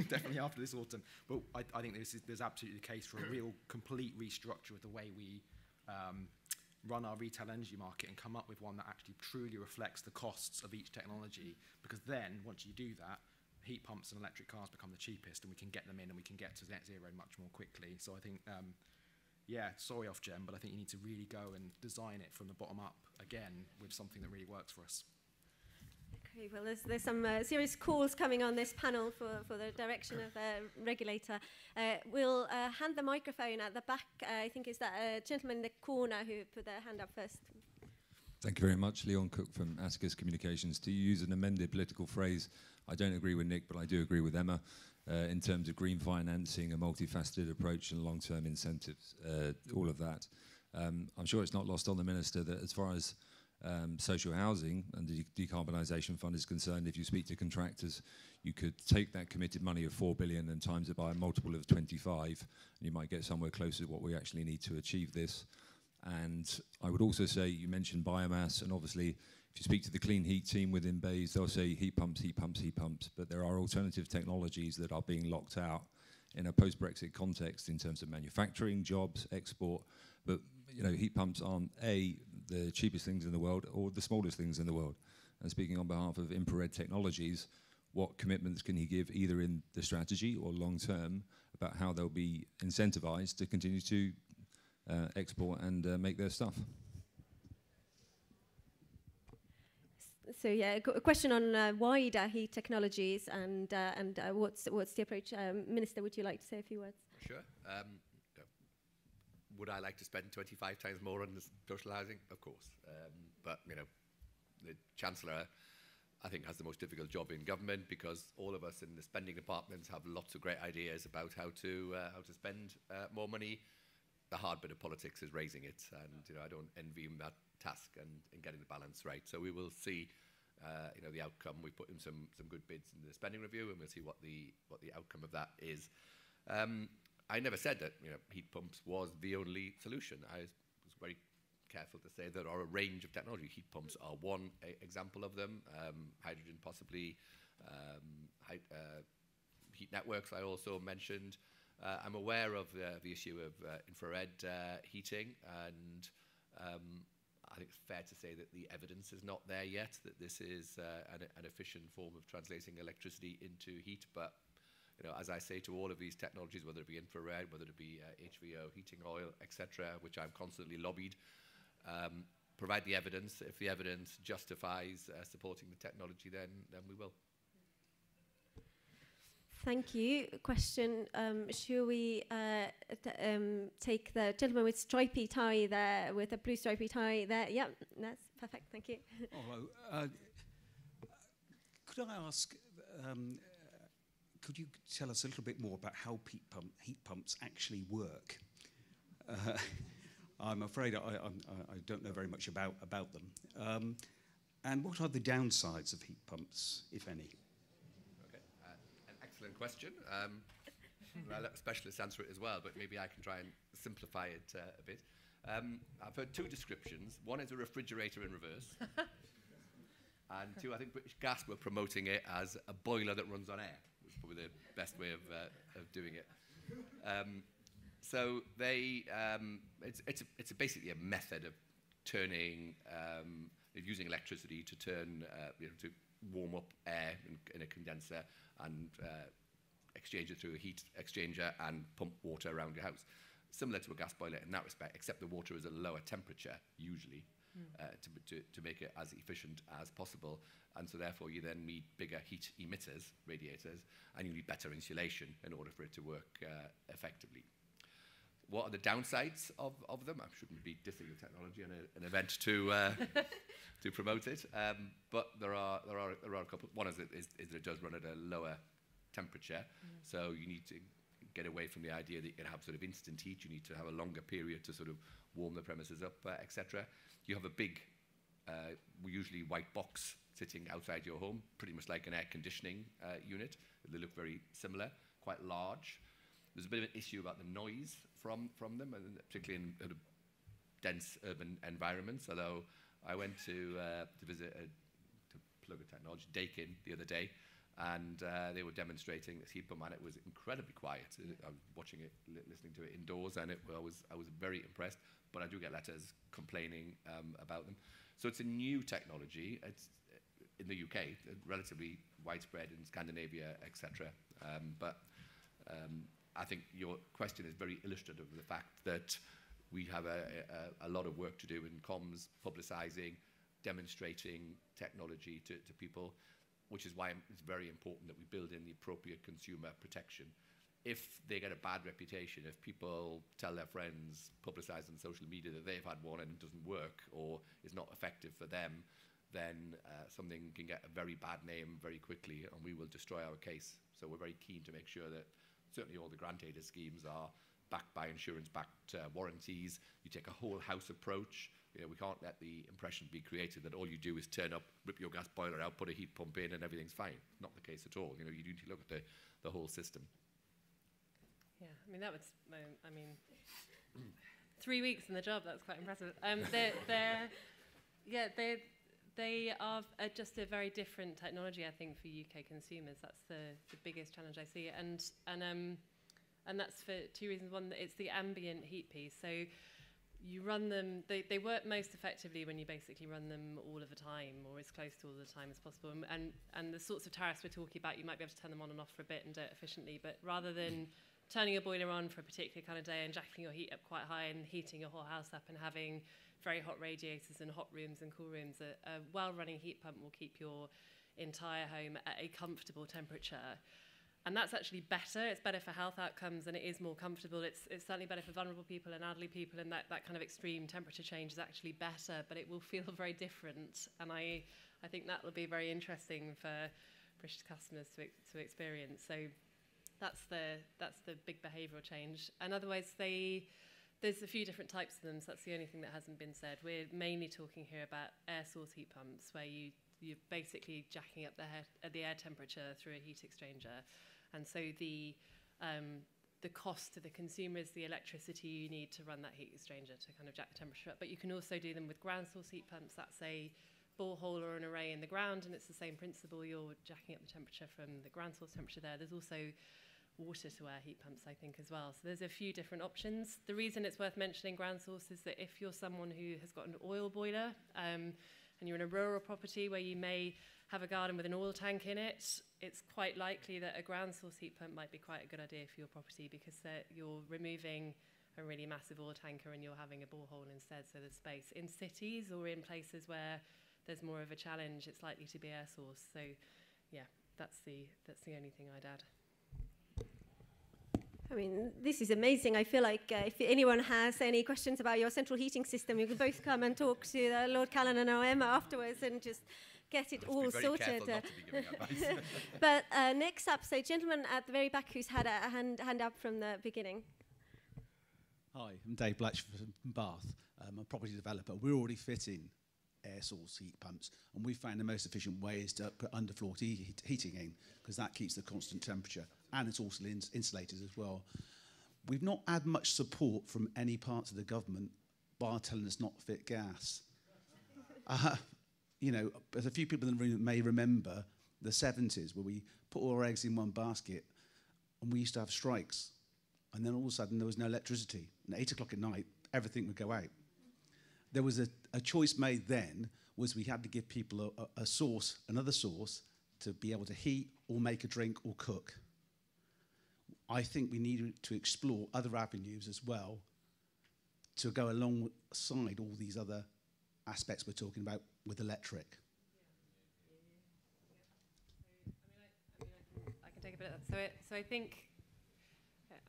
definitely after this autumn. But I think there's absolutely the case for a real complete restructure of the way we run our retail energy market and come up with one that actually truly reflects the costs of each technology. Because then, once you do that, heat pumps and electric cars become the cheapest, and we can get them in and we can get to net zero much more quickly. So I think, yeah, sorry off Jem, but I think you need to really go and design it from the bottom up again with something that really works for us. Okay, well, there's some serious calls coming on this panel for the direction of the regulator. We'll hand the microphone at the back. I think it's that gentleman in the corner who put their hand up first. Thank you very much. Leon Cook from Ascus Communications. To use an amended political phrase, I don't agree with Nick, but I do agree with Emma in terms of green financing, a multifaceted approach and long-term incentives, all of that. I'm sure it's not lost on the Minister that as far as social housing and the decarbonisation fund is concerned, if you speak to contractors, you could take that committed money of 4 billion and times it by a multiple of 25, and you might get somewhere closer to what we actually need to achieve this. And I would also say, you mentioned biomass, and obviously if you speak to the clean heat team within BEIS, they'll say heat pumps, heat pumps, heat pumps, but there are alternative technologies that are being locked out in a post-Brexit context in terms of manufacturing, jobs, export. But you know, heat pumps aren't the cheapest things in the world or the smallest things in the world. And speaking on behalf of Infrared Technologies, what commitments can he give either in the strategy or long term about how they'll be incentivized to continue to export and make their stuff? So yeah, a question on wider heat technologies and what's the approach? Minister, would you like to say a few words? Sure. Would I like to spend 25 times more on social housing? Of course. But, you know, the Chancellor, I think, has the most difficult job in government because all of us in the spending departments have lots of great ideas about how to spend more money. The hard bit of politics is raising it, and you know, I don't envy him that task and getting the balance right. So we will see, you know, the outcome. We put in some good bids in the spending review, and we'll see what the outcome of that is. I never said that, you know, heat pumps was the only solution. I was very careful to say there are a range of technology. Heat pumps are one example of them. Hydrogen possibly. Heat networks I also mentioned. I'm aware of the issue of infrared heating, and I think it's fair to say that the evidence is not there yet that this is an efficient form of translating electricity into heat. But you know, as I say to all of these technologies, whether it be infrared, whether it be HVO, heating oil, etc., which I'm constantly lobbied, provide the evidence. If the evidence justifies supporting the technology, then we will. Thank you. Question, should we take the gentleman with stripy tie there, with a blue stripy tie there? Yeah, that's perfect. Thank you. Hello. Could I ask, could you tell us a little bit more about how heat pumps actually work? I'm afraid I don't know very much about them. And what are the downsides of heat pumps, if any? Excellent question. I'll let a specialist answer it as well, but maybe I can try and simplify it a bit. I've heard two descriptions. One is a refrigerator in reverse. And two, I think British Gas were promoting it as a boiler that runs on air. It's probably the best way of doing it. So they, it's basically a method of turning, using electricity to turn, to warm up air in a condenser and exchange it through a heat exchanger and pump water around your house. Similar to a gas boiler in that respect, except the water is at a lower temperature, usually, to make it as efficient as possible. And so therefore you then need bigger heat emitters, radiators, and you need better insulation in order for it to work effectively. What are the downsides of them? I shouldn't be dissing the technology in an event to promote it, but there are a couple. One is that it does run at a lower temperature, so you need to get away from the idea that you can have sort of instant heat. You need to have a longer period to sort of warm the premises up, etc. You have a big, usually white box sitting outside your home, pretty much like an air conditioning unit. They look very similar, quite large. There's a bit of an issue about the noise from them, and particularly in dense urban environments. Although I went to visit to plug a technology, Dakin, the other day, And they were demonstrating this heat pump, and it was incredibly quiet. I was watching it, listening to it indoors, and I was very impressed. But I do get letters complaining about them. So it's a new technology. It's in the UK, relatively widespread in Scandinavia, etc. But I think your question is very illustrative of the fact that we have a lot of work to do in comms, publicising, demonstrating technology to people, which is why it's very important that we build in the appropriate consumer protection. If they get a bad reputation, if people tell their friends, publicise on social media that they've had one and it doesn't work or is not effective for them, then something can get a very bad name very quickly, and we will destroy our case. So we're very keen to make sure that certainly all the grant aid schemes are backed by insurance-backed warranties. You take a whole house approach. You know, we can't let the impression be created that all you do is turn up, rip your gas boiler out, put a heat pump in, and everything's fine. Not the case at all. You know, you need to look at the whole system. Yeah, I mean, that was, I mean, 3 weeks in the job, that's quite impressive. They are just a very different technology, I think, for UK consumers. That's the biggest challenge I see. And that's for two reasons. One, it's the ambient heat piece. So you run them, they work most effectively when you basically run them all of the time, or as close to all the time as possible. And the sorts of tariffs we're talking about, you might be able to turn them on and off for a bit and do it efficiently. But rather than turning a boiler on for a particular kind of day and jacking your heat up quite high and heating your whole house up and having very hot radiators and hot rooms and cool rooms, a well-running heat pump will keep your entire home at a comfortable temperature. And that's actually better. It's better for health outcomes, and it is more comfortable. It's certainly better for vulnerable people and elderly people, and that kind of extreme temperature change is actually better, but it will feel very different. And I think that will be very interesting for British customers to experience. So that's the big behavioural change. And otherwise, there's a few different types of them, so that's the only thing that hasn't been said. We're mainly talking here about air source heat pumps, where you're basically jacking up the air temperature through a heat exchanger. And so the cost to the consumer is the electricity you need to run that heat exchanger to kind of jack the temperature up. But you can also do them with ground source heat pumps. That's a borehole or an array in the ground, and it's the same principle. You're jacking up the temperature from the ground source temperature there. There's also water-to-air heat pumps, I think, as well. So there's a few different options. The reason it's worth mentioning ground source is that if you're someone who has got an oil boiler and you're in a rural property where you may have a garden with an oil tank in it, it's quite likely that a ground source heat pump might be quite a good idea for your property, because you're removing a really massive oil tanker and you're having a borehole instead, so there's space. In cities or in places where there's more of a challenge, it's likely to be air source. So yeah, that's the only thing I'd add. I mean, this is amazing. I feel like if anyone has any questions about your central heating system, you can both come and talk to Lord Callanan or Emma afterwards and just get it all sorted. But next up, so gentleman at the very back who's had a hand up from the beginning. Hi, I'm Dave Blatchford from Bath. I'm a property developer. We're already fitting air source heat pumps, and we found the most efficient way is to put underfloor heating in, because that keeps the constant temperature, and it's also insulated as well. We've not had much support from any parts of the government by telling us not to fit gas. You know, there's a few people in the room that may remember the 70s, where we put all our eggs in one basket, and we used to have strikes, and then all of a sudden there was no electricity, and at 8 o'clock at night everything would go out. There was a choice made then, was we had to give people another source to be able to heat or make a drink or cook. I think we need to explore other avenues as well to go alongside all these other aspects we're talking about with electric. I can take a bit of that. So I think,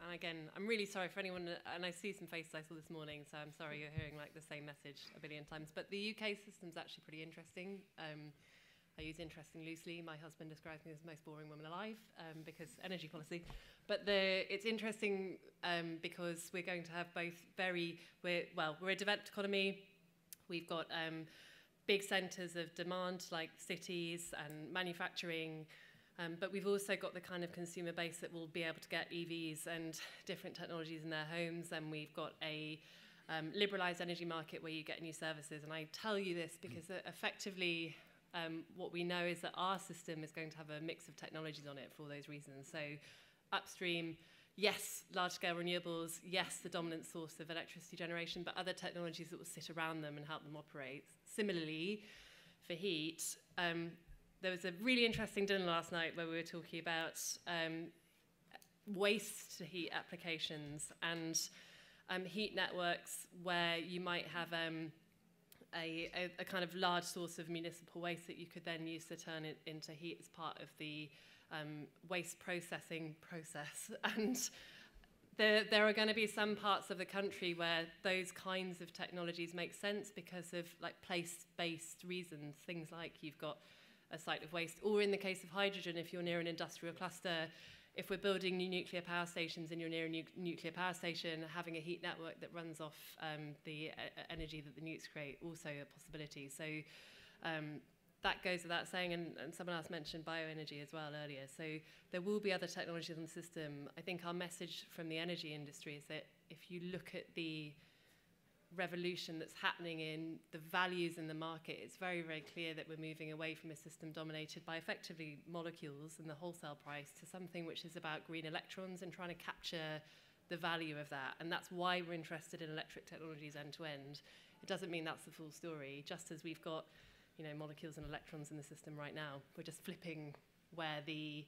and again, I'm really sorry for anyone, and I see some faces I saw this morning, so I'm sorry you're hearing like the same message a billion times. But the UK system's actually pretty interesting. I use interesting loosely. My husband describes me as the most boring woman alive because energy policy. But it's interesting because we're going to have both we're a developed economy. We've got big centres of demand like cities and manufacturing, but we've also got the kind of consumer base that will be able to get EVs and different technologies in their homes, and we've got a liberalised energy market where you get new services. And I tell you this because effectively What we know is that our system is going to have a mix of technologies on it for all those reasons. So upstream, yes, large-scale renewables, yes, the dominant source of electricity generation, but other technologies that will sit around them and help them operate. Similarly, for heat, there was a really interesting dinner last night where we were talking about waste to heat applications and heat networks where you might have a kind of large source of municipal waste that you could then use to turn it into heat as part of the waste processing process. And there are going to be some parts of the country where those kinds of technologies make sense because of like place-based reasons, things like you've got a site of waste, or in the case of hydrogen, if you're near an industrial cluster, if we're building new nuclear power stations and you're near a nuclear power station, having a heat network that runs off the energy that the nukes create, also a possibility. So that goes without saying, and someone else mentioned bioenergy as well earlier. So there will be other technologies in the system. I think our message from the energy industry is that if you look at the revolution that's happening in the values in the market, it's very, very clear that we're moving away from a system dominated by effectively molecules and the wholesale price to something which is about green electrons and trying to capture the value of that. And that's why we're interested in electric technologies end to end. It doesn't mean that's the full story, just as we've got, you know, molecules and electrons in the system right now. We're just flipping where the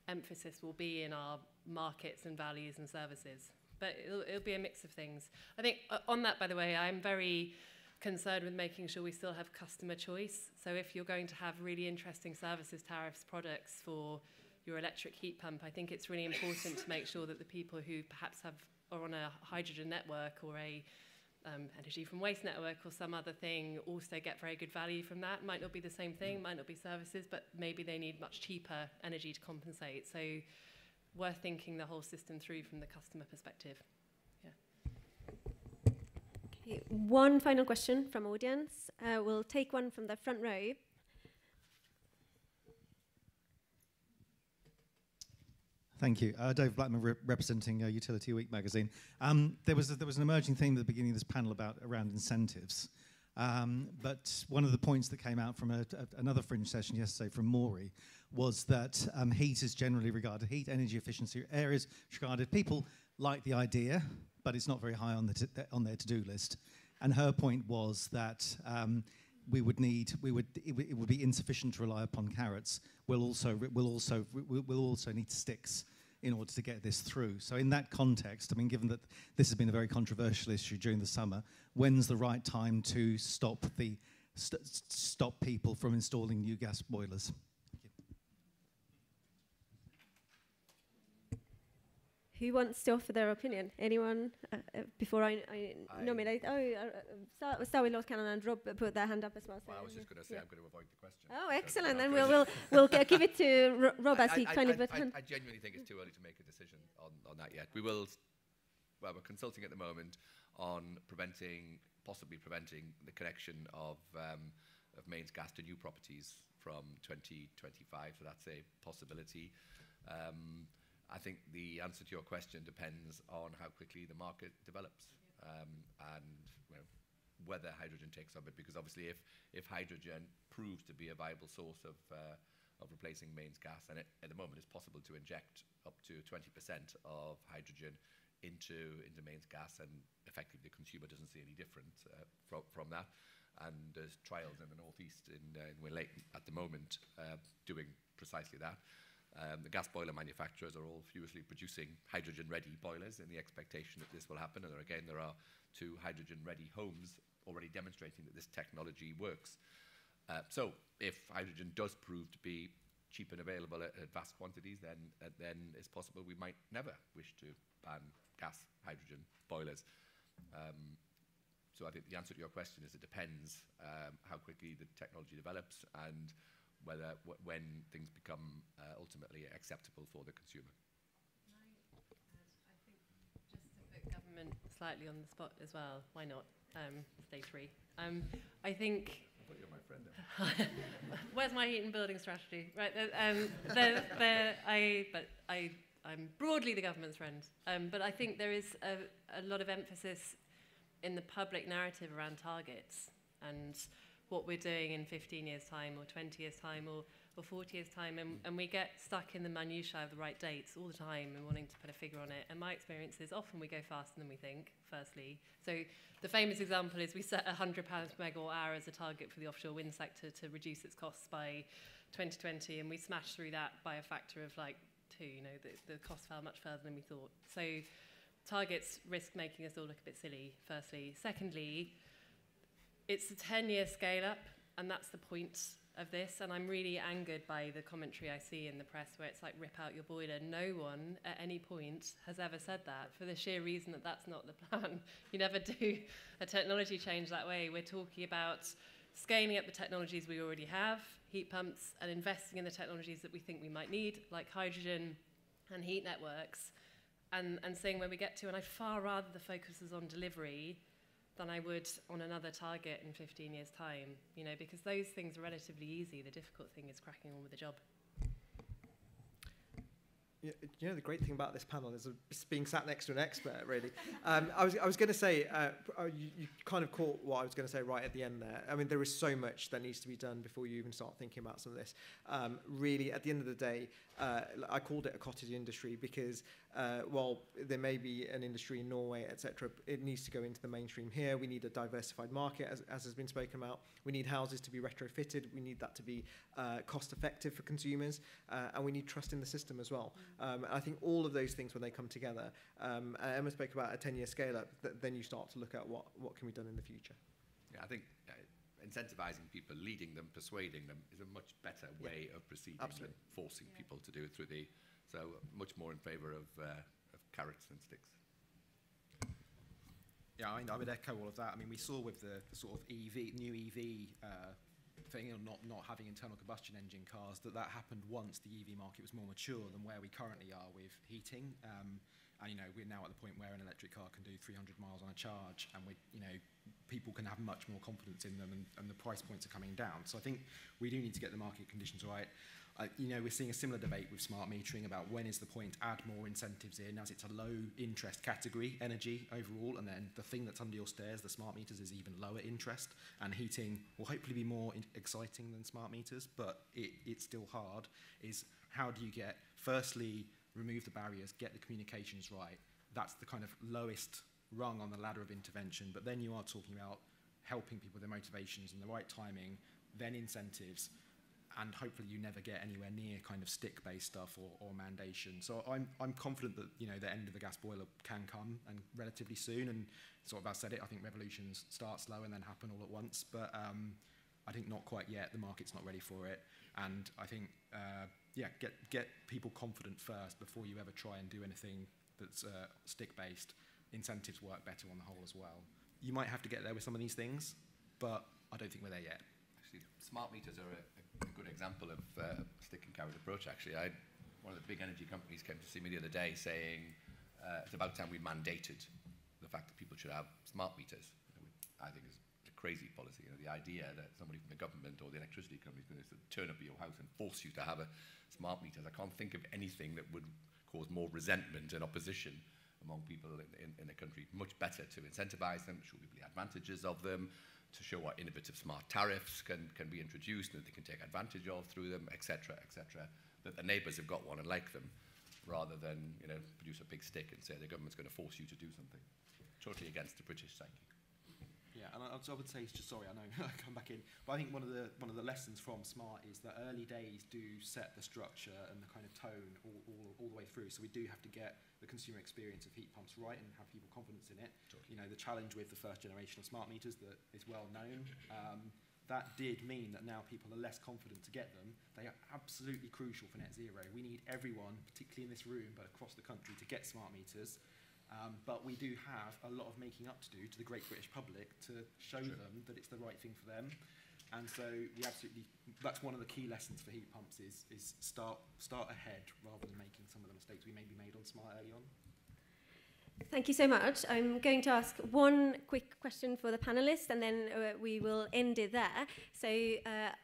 emphasis will be in our markets and values and services. But it'll be a mix of things. I think on that, by the way, I'm very concerned with making sure we still have customer choice. So if you're going to have really interesting services, tariffs, products for your electric heat pump, I think it's really important to make sure that the people who perhaps are on a hydrogen network or a energy from waste network or some other thing also get very good value from that. Might not be the same thing, might not be services, but maybe they need much cheaper energy to compensate. So worth thinking the whole system through from the customer perspective. Yeah. Okay, one final question from audience. We'll take one from the front row. Thank you. Dave Blackman, representing Utility Week magazine. There was an emerging theme at the beginning of this panel around incentives. But one of the points that came out from another fringe session yesterday from Maury was that heat is generally regarded, heat, energy efficiency areas regarded. People like the idea, but it's not very high on their to-do list. And her point was that it would be insufficient to rely upon carrots. We'll also need sticks in order to get this through. So in that context, I mean, given that this has been a very controversial issue during the summer, when's the right time to stop people from installing new gas boilers? Who wants to offer their opinion? Anyone? Before I nominate. Start with Lord Callanan and Rob put their hand up as well. Well, I was just going to say I'm going to avoid the question. Oh, excellent. Then we'll give it to Rob as he kind of... I genuinely think it's too early to make a decision on that yet. We're consulting at the moment on possibly preventing the connection of mains gas to new properties from 2025. So that's a possibility. I think the answer to your question depends on how quickly the market develops and whether hydrogen takes on it. Because obviously, if hydrogen proves to be a viable source of replacing mains gas, and at the moment it's possible to inject up to 20% of hydrogen into mains gas, and effectively the consumer doesn't see any different from that. And there's trials in the northeast in Lake at the moment doing precisely that. The gas boiler manufacturers are all furiously producing hydrogen-ready boilers in the expectation that this will happen. And there are 2 hydrogen-ready homes already demonstrating that this technology works. So if hydrogen does prove to be cheap and available at vast quantities, then it's possible we might never wish to ban gas hydrogen boilers. So I think the answer to your question is it depends how quickly the technology develops and when things become ultimately acceptable for the consumer. I think just to put government slightly on the spot as well, why not? Stage 3. I think... I thought you were my friend then. Where's my heat and building strategy? Right, I'm broadly the government's friend. But I think there is a lot of emphasis in the public narrative around targets. And what we're doing in 15 years' time or 20 years' time or 40 years' time, and we get stuck in the minutiae of the right dates all the time and wanting to put a figure on it. And my experience is often we go faster than we think, firstly. So the famous example is we set £100 per megawatt hour as a target for the offshore wind sector to reduce its costs by 2020, and we smashed through that by a factor of like 2. You know, the cost fell much further than we thought. So targets risk making us all look a bit silly, firstly. Secondly, it's a 10-year scale-up, and that's the point of this, and I'm really angered by the commentary I see in the press where it's like, rip out your boiler. No one at any point has ever said that, for the sheer reason that that's not the plan. You never do a technology change that way. We're talking about scaling up the technologies we already have, heat pumps, and investing in the technologies that we think we might need, like hydrogen and heat networks, and seeing where we get to. And I'd far rather the focus is on delivery than I would on another target in 15 years' time, you know, because those things are relatively easy. The difficult thing is cracking on with the job. You know, the great thing about this panel is being sat next to an expert, really. I was going to say, you kind of caught what I was going to say right at the end there. I mean, there is so much that needs to be done before you even start thinking about some of this. Really, at the end of the day, I called it a cottage industry because while there may be an industry in Norway, etc., it needs to go into the mainstream here. We need a diversified market, as has been spoken about. We need houses to be retrofitted. We need that to be cost effective for consumers, and we need trust in the system as well. I think all of those things, when they come together, Emma spoke about a 10-year scale-up, then you start to look at what can be done in the future. Yeah, I think incentivizing people, leading them, persuading them is a much better way of proceeding than forcing people to do it through the... So much more in favour of carrots than sticks. Yeah, I would echo all of that. I mean, we saw with the sort of new EV thing, or not having internal combustion engine cars, that happened once the EV market was more mature than where we currently are with heating. And you know, we're now at the point where an electric car can do 300 miles on a charge, and people can have much more confidence in them, and the price points are coming down. So I think we do need to get the market conditions right. We're seeing a similar debate with smart metering about when is the point to add more incentives in, as it's a low interest category, energy overall, and then the thing that's under your stairs, the smart meters, is even lower interest, and heating will hopefully be more exciting than smart meters, but it's still hard. Is how do you get, firstly, remove the barriers, get the communications right. That's the kind of lowest rung on the ladder of intervention, but then you are talking about helping people with their motivations and the right timing, then incentives, and hopefully you never get anywhere near kind of stick-based stuff or mandation. So I'm confident that, you know, the end of the gas boiler can come, and relatively soon, and sort of as I said it, I think revolutions start slow and then happen all at once, but I think not quite yet. The market's not ready for it, and I think get people confident first before you ever try and do anything that's stick-based. Incentives work better on the whole as well. You might have to get there with some of these things, but I don't think we're there yet. Actually, smart meters are a good example of a stick and carrot approach. Actually, one of the big energy companies came to see me the other day saying it's about time we mandated the fact that people should have smart meters. I think is a crazy policy. You know, the idea that somebody from the government or the electricity company is going to sort of turn up at your house and force you to have a smart meter. I can't think of anything that would cause more resentment and opposition among people in the country. Much better to incentivize them, show people the advantages of them, to show what innovative smart tariffs can be introduced and that they can take advantage of through them, etc., that the neighbours have got one and like them, rather than, you know, produce a big stick and say the government's going to force you to do something. Totally against the British psyche. Yeah, and I would say, just sorry, I know I come back in, but I think one of the lessons from smart is that early days do set the structure and the kind of tone all the way through. So we do have to get the consumer experience of heat pumps right and have people confidence in it. Totally. You know, the challenge with the first generation of smart meters that is well known. That did mean that now people are less confident to get them. They are absolutely crucial for net zero. We need everyone, particularly in this room, but across the country, to get smart meters. But we do have a lot of making up to do to the great British public to show them that it's the right thing for them. And so that's one of the key lessons for heat pumps is start ahead rather than making some of the mistakes we maybe made on smart early on. Thank you so much. I'm going to ask one quick question for the panelists, and then we will end it there. So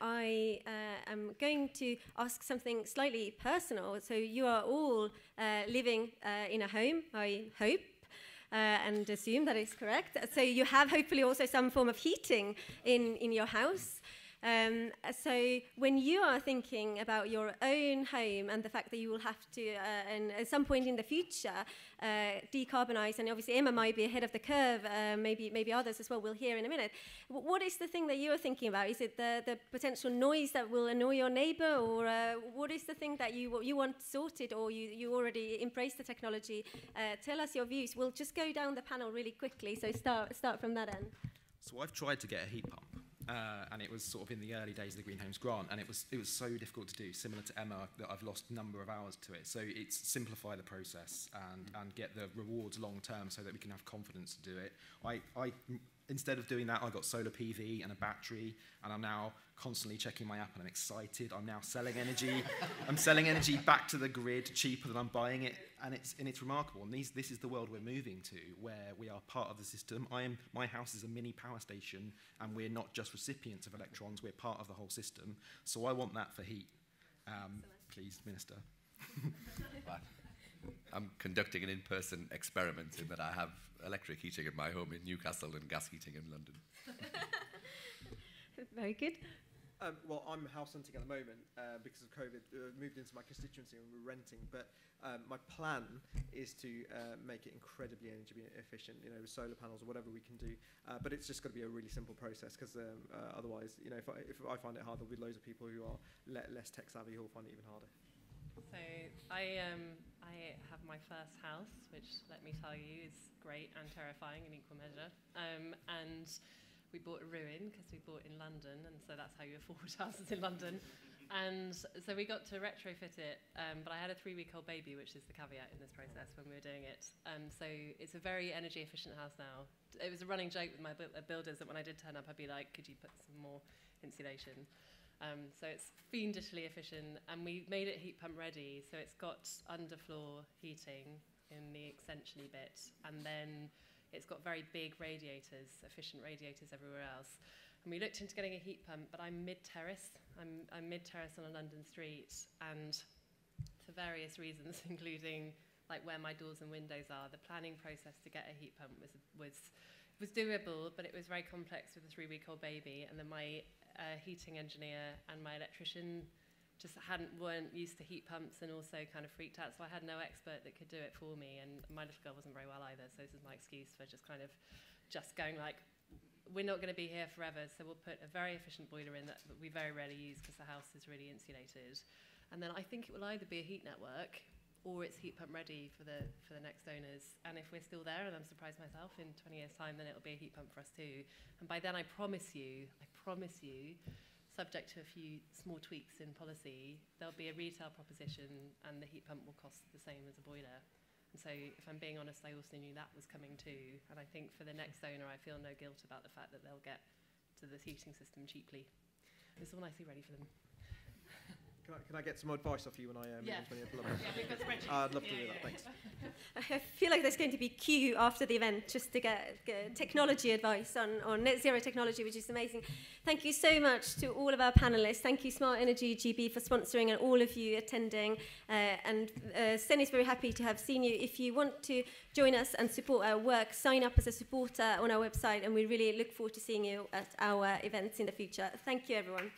I am going to ask something slightly personal. So you are all living in a home, I hope. and assume that is correct. So you have hopefully also some form of heating in your house. So when you are thinking about your own home and the fact that you will have to, and at some point in the future, decarbonise, and obviously Emma might be ahead of the curve, maybe others as well, we'll hear in a minute. What is the thing that you are thinking about? Is it the potential noise that will annoy your neighbour, or what is the thing that you want sorted, or you already embrace the technology? Tell us your views. We'll just go down the panel really quickly, so start from that end. So I've tried to get a heat pump. And it was sort of in the early days of the Green Homes Grant, and it was so difficult to do, similar to Emma, that I've lost a number of hours to it. So it's simplify the process and get the rewards long term so that we can have confidence to do it. I instead of doing that, I got solar PV and a battery, and I'm now constantly checking my app, and I'm excited. I'm now selling energy. I'm selling energy back to the grid cheaper than I'm buying it, and it's remarkable. And this is the world we're moving to, where we are part of the system. My house is a mini power station, and we're not just recipients of electrons. We're part of the whole system. So I want that for heat. Please, Minister. I'm conducting an in-person experiment in that I have electric heating in my home in Newcastle and gas heating in London. Very good. Well, I'm house hunting at the moment because of COVID. Moved into my constituency and we're renting, but my plan is to make it incredibly energy efficient, with solar panels or whatever we can do. But it's just got to be a really simple process, because otherwise, if I find it hard, there'll be loads of people who are less tech savvy who will find it even harder. So I have my first house, which, let me tell you, is great and terrifying in equal measure. And we bought a ruin because we bought in London, and so that's how you afford houses in London. And so we got to retrofit it, but I had a 3-week-old baby, which is the caveat in this process when we were doing it. So it's a very energy efficient house now. It was a running joke with my builders that when I did turn up, I'd be like, could you put some more insulation? So it's fiendishly efficient, and we made it heat pump ready. So it's got underfloor heating in the extension bit, and then it's got very big radiators, efficient radiators everywhere else. And we looked into getting a heat pump, but I'm mid-terrace. I'm mid-terrace on a London street, and for various reasons, including like where my doors and windows are, the planning process to get a heat pump was doable, but it was very complex with a 3-week-old baby. And then my heating engineer and my electrician just weren't used to heat pumps, and also kind of freaked out. So I had no expert that could do it for me, and my little girl wasn't very well either. So this is my excuse for just going like, we're not going to be here forever, so we'll put a very efficient boiler in that we very rarely use because the house is really insulated. And then I think it will either be a heat network or it's heat pump ready for the next owners. And if we're still there, and I'm surprised myself, in 20 years' time, then it'll be a heat pump for us too. And by then, I promise you, subject to a few small tweaks in policy, there'll be a retail proposition, and the heat pump will cost the same as a boiler. And so, if I'm being honest, I also knew that was coming too. And I think for the next owner, I feel no guilt about the fact that they'll get to the heating system cheaply. It's all nicely ready for them. Can I get some advice off you when I yeah. We've got spreadsheets. I'd love to do that, thanks. I feel like there's going to be queue after the event just to get technology advice on net zero technology, which is amazing. Thank you so much to all of our panellists. Thank you, Smart Energy GB, for sponsoring, and all of you attending. And Sen is very happy to have seen you. If you want to join us and support our work, sign up as a supporter on our website, and we really look forward to seeing you at our events in the future. Thank you, everyone.